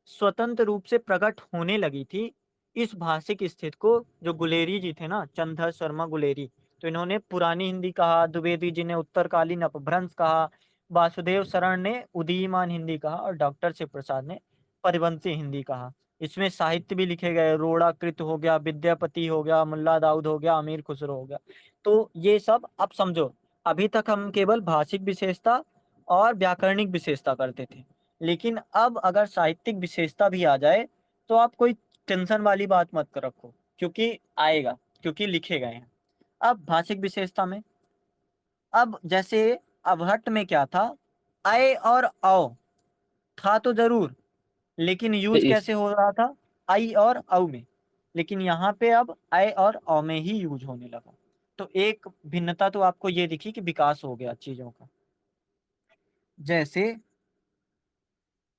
स्वतंत्र रूप से प्रकट होने लगी थी। इस भाषिक स्थिति को जो गुलेरी जी थे ना, चंद्र शर्मा गुलेरी, तो इन्होंने पुरानी हिंदी कहा, द्विवेदी जी ने उत्तरकालीन अपभ्रंश कहा, वासुदेव शरण ने उदीयमान हिंदी कहा, और डॉक्टर शिव प्रसाद ने परिवंशी हिंदी कहा। इसमें साहित्य भी लिखे गए, रोड़ाकृत हो गया, विद्यापति हो गया, मुल्ला दाऊद हो गया, अमीर खुसरो हो गया। तो ये सब अब समझो, अभी तक हम केवल भाषिक विशेषता और व्याकरणिक विशेषता करते थे, लेकिन अब अगर साहित्यिक विशेषता भी आ जाए, तो आप कोई टेंशन वाली बात मत रखो, क्योंकि आएगा, क्योंकि लिखे गए हैं। अब भाषिक विशेषता में, अब जैसे अवहट्ट में क्या था, आय और औ था तो जरूर, लेकिन तो यूज इस कैसे हो रहा था? आई और औ में। लेकिन यहाँ पे अब आय और औ में ही यूज होने लगा। तो एक भिन्नता तो आपको ये दिखी कि विकास हो गया चीजों का। जैसे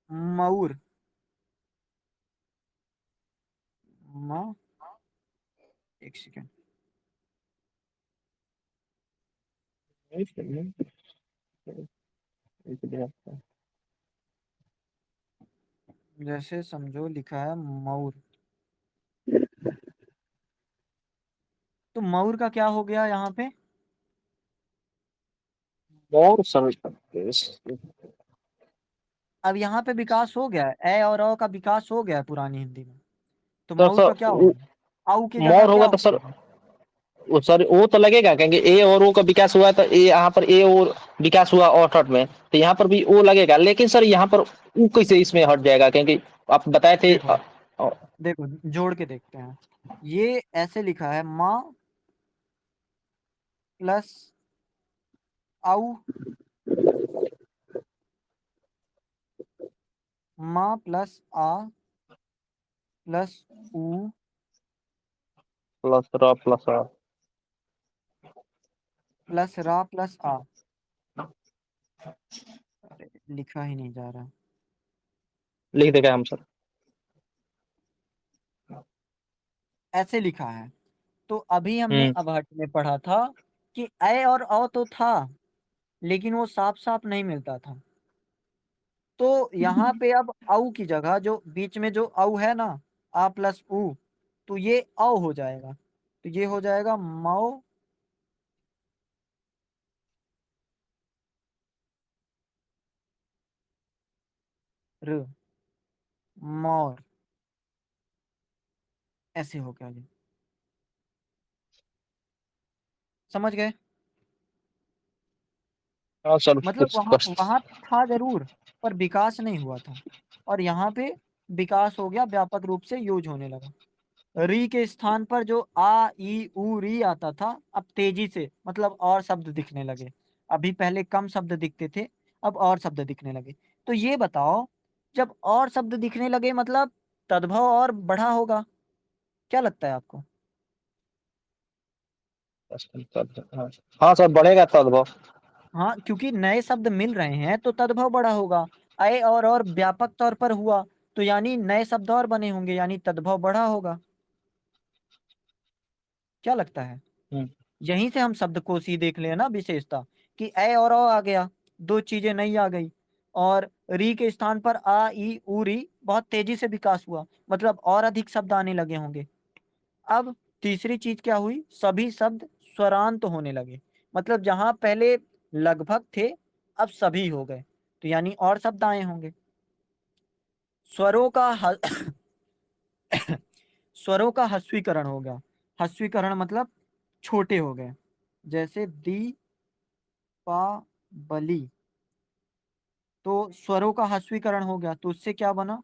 मऊर, म, एक सेकेंड, जैसे समझो लिखा है मऊर, तो मऊर का क्या हो गया यहाँ पे? और सर अब यहाँ पे विकास हो गया है, ए और औ का विकास हो गया है पुरानी हिंदी में। तो तो मऊर सर का क्या होगा? आऊ की जगह मोर क्या होगा तो सर, होगा? सॉरी ओ तो लगेगा क्योंकि ए और ओ का विकास हुआ तो ए यहाँ पर ए और विकास हुआ और हट में तो यहाँ पर भी ओ लगेगा लेकिन सर यहाँ पर ऊ कैसे इसमें हट जाएगा क्योंकि आप बताए थे देखो देखो जोड़ के देखते हैं। ये ऐसे लिखा है माँ प्लस आउ, माँ प्लस आ प्लस ऊ प्लस र प्लस र प्लस रा प्लस आ। अरे लिखा ही नहीं जा रहा। लिख देगा हम सर। ऐसे लिखा है। तो अभी हमने हम्म अबहट में पढ़ा था कि ए और औ तो था, लेकिन वो साफ साफ नहीं मिलता था। तो यहाँ पे अब औ की जगह जो बीच में जो औ है ना, आ प्लस ऊ, तो ये औ हो जाएगा। तो ये हो जाएगा मौ र, मौर। ऐसे हो गया ये। समझ गए? हाँ सर मतलब कुछ वहां कष्ट। वहां था जरूर, पर विकास नहीं हुआ था। और यहाँ पे विकास हो गया, व्यापक रूप से यूज होने लगा। री के स्थान पर जो आ ई उ री आता था, अब तेजी से मतलब और शब्द दिखने लगे। अभी पहले कम शब्द दिखते थे, अब और शब्द दिखने लगे। तो ये बताओ, जब और शब्द दिखने लगे मतलब तद्भव और बढ़ा होगा। क्या लगता है आपको? हाँ हाँ सर बढ़ेगा तद्भव। हाँ, क्योंकि नए शब्द मिल रहे हैं तो तद्भव बढ़ा होगा। अय और व्यापक तौर पर हुआ, तो यानी नए शब्द और बने होंगे, यानी तद्भव बढ़ा होगा। क्या लगता है? हम्म यहीं से हम शब्दकोश ही देख लें ना विशेषता, कि ए और ओ आ गया, दो चीजें नई आ गई। और री के स्थान पर आ ई उ री बहुत तेजी से विकास हुआ, मतलब और अधिक शब्द आने लगे होंगे। अब तीसरी चीज क्या हुई, सभी शब्द स्वरांत होने लगे। मतलब जहां पहले लगभग थे, अब सभी हो गए, तो यानी और शब्द आए होंगे। स्वरों का स्वरों का ह्रस्वीकरण हो गया। ह्रस्वीकरण मतलब छोटे हो गए। जैसे दीपावली, तो स्वरों का ह्रस्वीकरण हो गया, तो उससे क्या बना?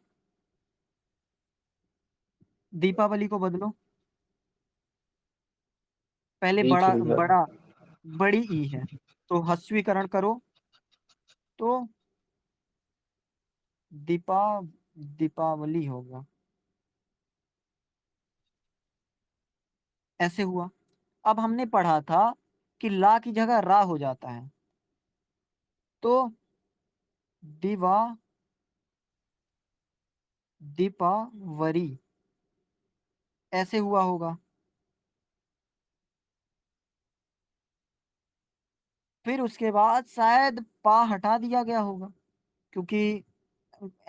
दीपावली को बदलो, पहले ठीक बड़ा है सर। बड़ा बड़ी ई है, तो ह्रस्वीकरण करो तो दीपा दीपावली होगा। ऐसे हुआ। अब हमने पढ़ा था कि ला की जगह रा हो जाता है, तो दिवा दीपावरी ऐसे हुआ होगा। फिर उसके बाद शायद पा हटा दिया गया होगा, क्योंकि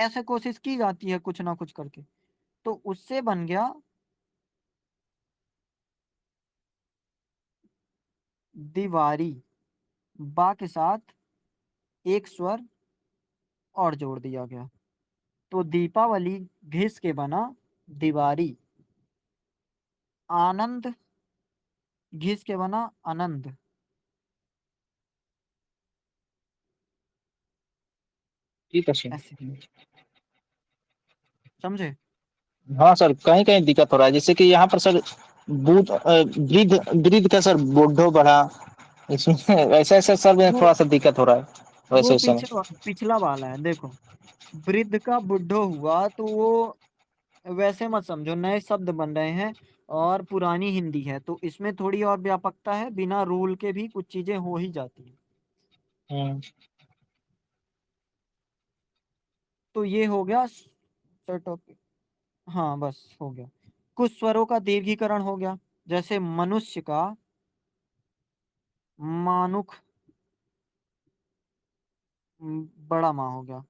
ऐसे कोशिश की जाती है कुछ ना कुछ करके। तो उससे बन गया दीवारी। बा के साथ एक स्वर और जोड़ दिया गया, तो दीपावली घिस के बना दीवारी। आनंद घिस के बना आनंद। ठीक है सर। ऐसे समझे? हाँ सर कहीं कहीं दिक्कत हो रहा है जैसे कि यहाँ पर सर बूथ वृद्ध वृद्ध का सर बूढ़ो बढ़ा इसमें ऐसा ऐसा सर में वो थोड़ा सा दिक्कत हो रहा है वो वैसे उस समय। पीछे पिछला वाला है, देखो। वृद्ध का बुढ़ो हुआ, तो वो वैसे मत समझो, नए शब्द बन रहे हैं और पुरानी हिंदी है, तो इसमें थोड़ी और व्यापकता है। बिना रूल के भी कुछ चीजें हो ही जाती हैं। हम्म तो ये हो गया सर टॉपिक। हाँ बस हो गया। कुछ स्वरों का दीर्घीकरण हो गया, जैसे मनुष्य का मानुख, बड़ा माँ हो गया।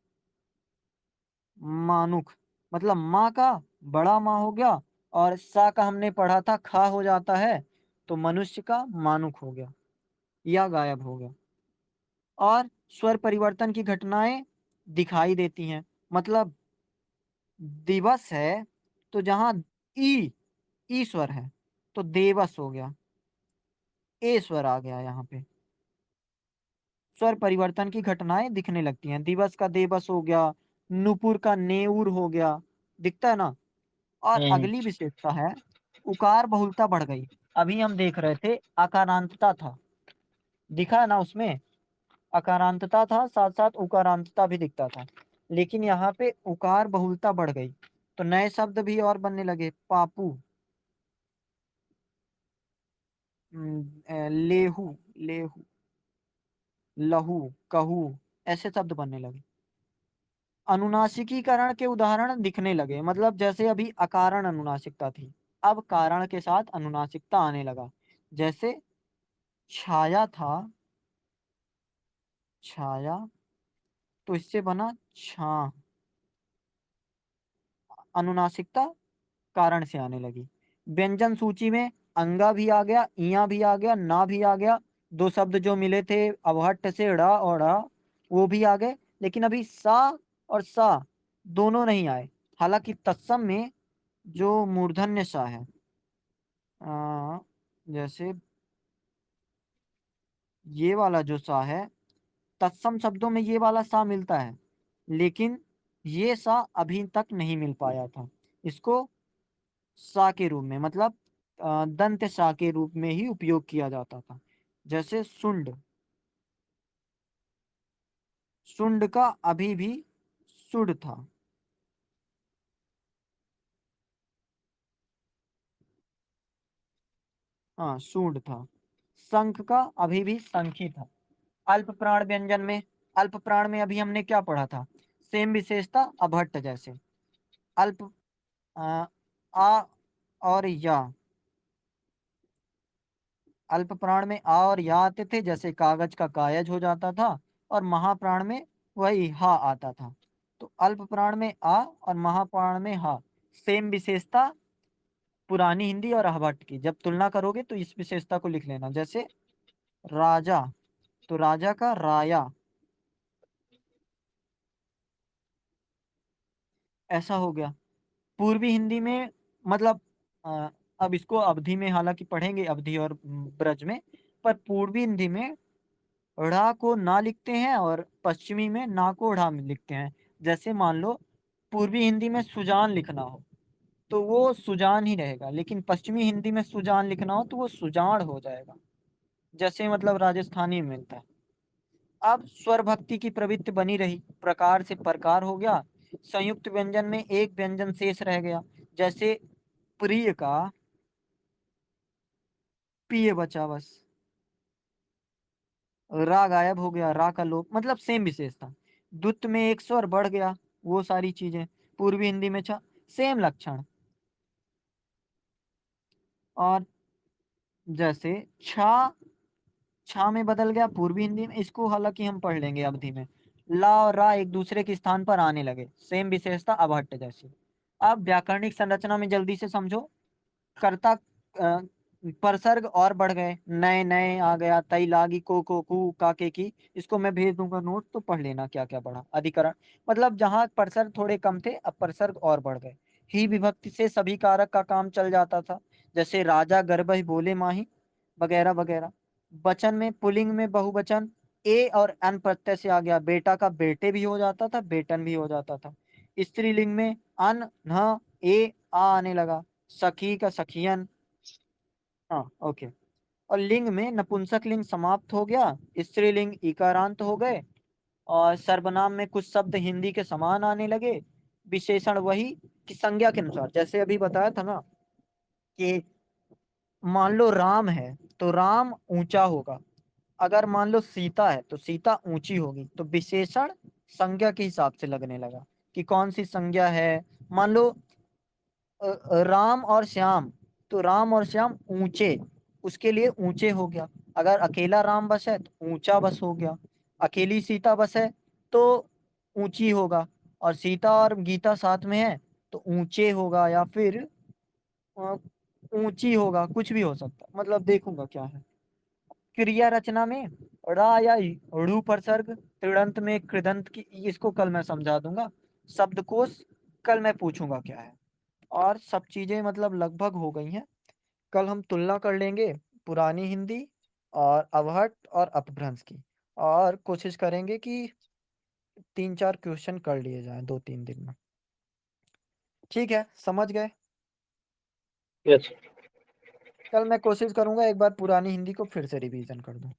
मानुख मतलब माँ का बड़ा माँ हो गया। और सा का हमने पढ़ा था खा हो जाता है, तो मनुष्य का मानुख हो गया, या गायब हो गया। और स्वर परिवर्तन की घटनाएं दिखाई देती हैं। मतलब दिवस है, तो जहां ई ई स्वर है, तो देवस हो गया। ए स्वर आ गया यहाँ पे। स्वर परिवर्तन की घटनाएं दिखने लगती हैं। दिवस का देवस हो गया, नुपुर का नेउर हो गया, दिखता है ना। और हम्म अगली विशेषता है उकार बहुलता बढ़ गई। अभी हम देख रहे थे आकारांतता था, दिखा है ना उसमें, अकारांतता था साथ साथ उकारांतता भी दिखता था, लेकिन यहाँ पे उकार बहुलता बढ़ गई तो नए शब्द भी और बनने लगे। पापू, लेहू, लेहू, लहू, कहू, ऐसे शब्द बनने लगे। अनुनासिकीकरण के उदाहरण दिखने लगे, मतलब जैसे अभी अकारण अनुनासिकता थी, अब कारण के साथ अनुनासिकता आने लगा। जैसे छाया था, छाया, तो इससे बना छा, अनुनासिकता कारण से आने लगी। व्यंजन सूची में अंगा भी आ गया, इया भी आ गया, ना भी आ गया। दो शब्द जो मिले थे अवहट्ठ से ड़ा और ड़ा, वो भी आ गए, लेकिन अभी सा और सा दोनों नहीं आए। हालांकि तत्सम में जो मूर्धन्य सा है, आ, जैसे ये वाला जो सा है, तत्सम शब्दों में ये वाला सा मिलता है, लेकिन ये सा अभी तक नहीं मिल पाया था। इसको सा के रूप में, मतलब दंत सा के रूप में ही उपयोग किया जाता था। जैसे सुंड, सुंड का अभी भी सुड था। हाँ, सूंड था। शंख का अभी भी शंख ही था। अल्प प्राण व्यंजन में, अल्प प्राण में अभी हमने क्या पढ़ा था, सेम विशेषता अभट्ट जैसे। अल्प आ, आ और या, अल्प प्राण में आ और या आते थे, जैसे कागज का कायज हो जाता था, और महाप्राण में वही हा आता था। तो अल्प प्राण में आ और महाप्राण में हा, सेम विशेषता पुरानी हिंदी और अहभट्ट की। जब तुलना करोगे तो इस विशेषता को लिख लेना। जैसे राजा, तो राजा का राया, ऐसा हो गया। पूर्वी हिंदी में, मतलब अ, अब इसको अवधि में हालांकि पढ़ेंगे, अवधि और ब्रज में, पर पूर्वी हिंदी में ड़ा को ना लिखते हैं और पश्चिमी में ना को ढ़ा में लिखते हैं। जैसे मान लो पूर्वी हिंदी में सुजान लिखना हो तो वो सुजान ही रहेगा, लेकिन पश्चिमी हिंदी में सुजान लिखना हो तो वो सुजान हो जाएगा। जैसे मतलब राजस्थानी में मिलता है। अब स्वर भक्ति की प्रवृत्ति बनी रही, प्रकार से प्रकार हो गया। संयुक्त व्यंजन में एक व्यंजन शेष रह गया। जैसे प्रिय का पिय बचा बस, रा गायब हो गया, रा का लोप, मतलब सेम विशेषता। द्वुत में एक स्वर बढ़ गया, वो सारी चीजें। पूर्वी हिंदी में छा, सेम लक्षण। और जैसे छा, छा में बदल गया पूर्वी हिंदी में, इसको हालांकि हम पढ़ लेंगे अवधि में। ला और रा एक दूसरे के स्थान पर आने लगे, सेम विशेषता अभट्ट जैसी। अब व्याकरणिक संरचना में जल्दी से समझो। कर्ता परसर्ग और बढ़ गए, नए नए आ गया, तई लागी, को कु काके की। इसको मैं भेज दूंगा नोट, तो पढ़ लेना क्या क्या पढ़ा। अधिकरण, मतलब जहां परसर्ग थोड़े कम थे अब परसर्ग और बढ़ गए। ही विभक्ति से सभी कारक का काम चल जाता था, जैसे राजा गर्भ बोले माही, वगैरह वगैरह। वचन में पुल्लिंग में बहुवचन ए और अन प्रत्यय से आ गया, बेटा का बेटे भी हो जाता था, बेटन भी हो जाता था। स्त्रीलिंग में अन न ए आ आने लगा, सखी का सखियन। हाँ, ओके। और लिंग में नपुंसक लिंग समाप्त हो गया, स्त्रीलिंग इकारांत हो गए। और सर्वनाम में कुछ शब्द हिंदी के समान आने लगे। विशेषण वही कि संज्ञा के अनुसार, जैसे अभी बताया था ना कि मान लो राम है तो राम ऊंचा होगा, अगर मान लो सीता है तो सीता ऊंची होगी। तो विशेषण संज्ञा के हिसाब से लगने लगा कि कौन सी संज्ञा है। मान लो राम और श्याम, तो राम और श्याम ऊंचे, उसके लिए ऊंचे हो गया। अगर अकेला राम बस है तो ऊंचा बस हो गया। अकेली सीता बस है तो ऊंची होगा। और सीता और गीता साथ में है तो ऊंचे होगा, या फिर अ, ऊंची होगा, कुछ भी हो सकता है, मतलब देखूंगा क्या है। क्रिया रचना में रा या रू उपसर्ग, त्रिदंत में कृदंत की, इसको कल मैं समझा दूंगा। शब्दकोश कल मैं पूछूंगा क्या है। और सब चीजें मतलब लगभग हो गई हैं। कल हम तुलना कर लेंगे पुरानी हिंदी और अवहट्ट और अपभ्रंश की, और कोशिश करेंगे कि 3-4 क्वेश्चन कर लिए जाएँ 2-3 दिन में। ठीक है, समझ गए? यस। कल मैं कोशिश करूँगा एक बार पुरानी हिंदी को फिर से रिवीजन कर दूँ।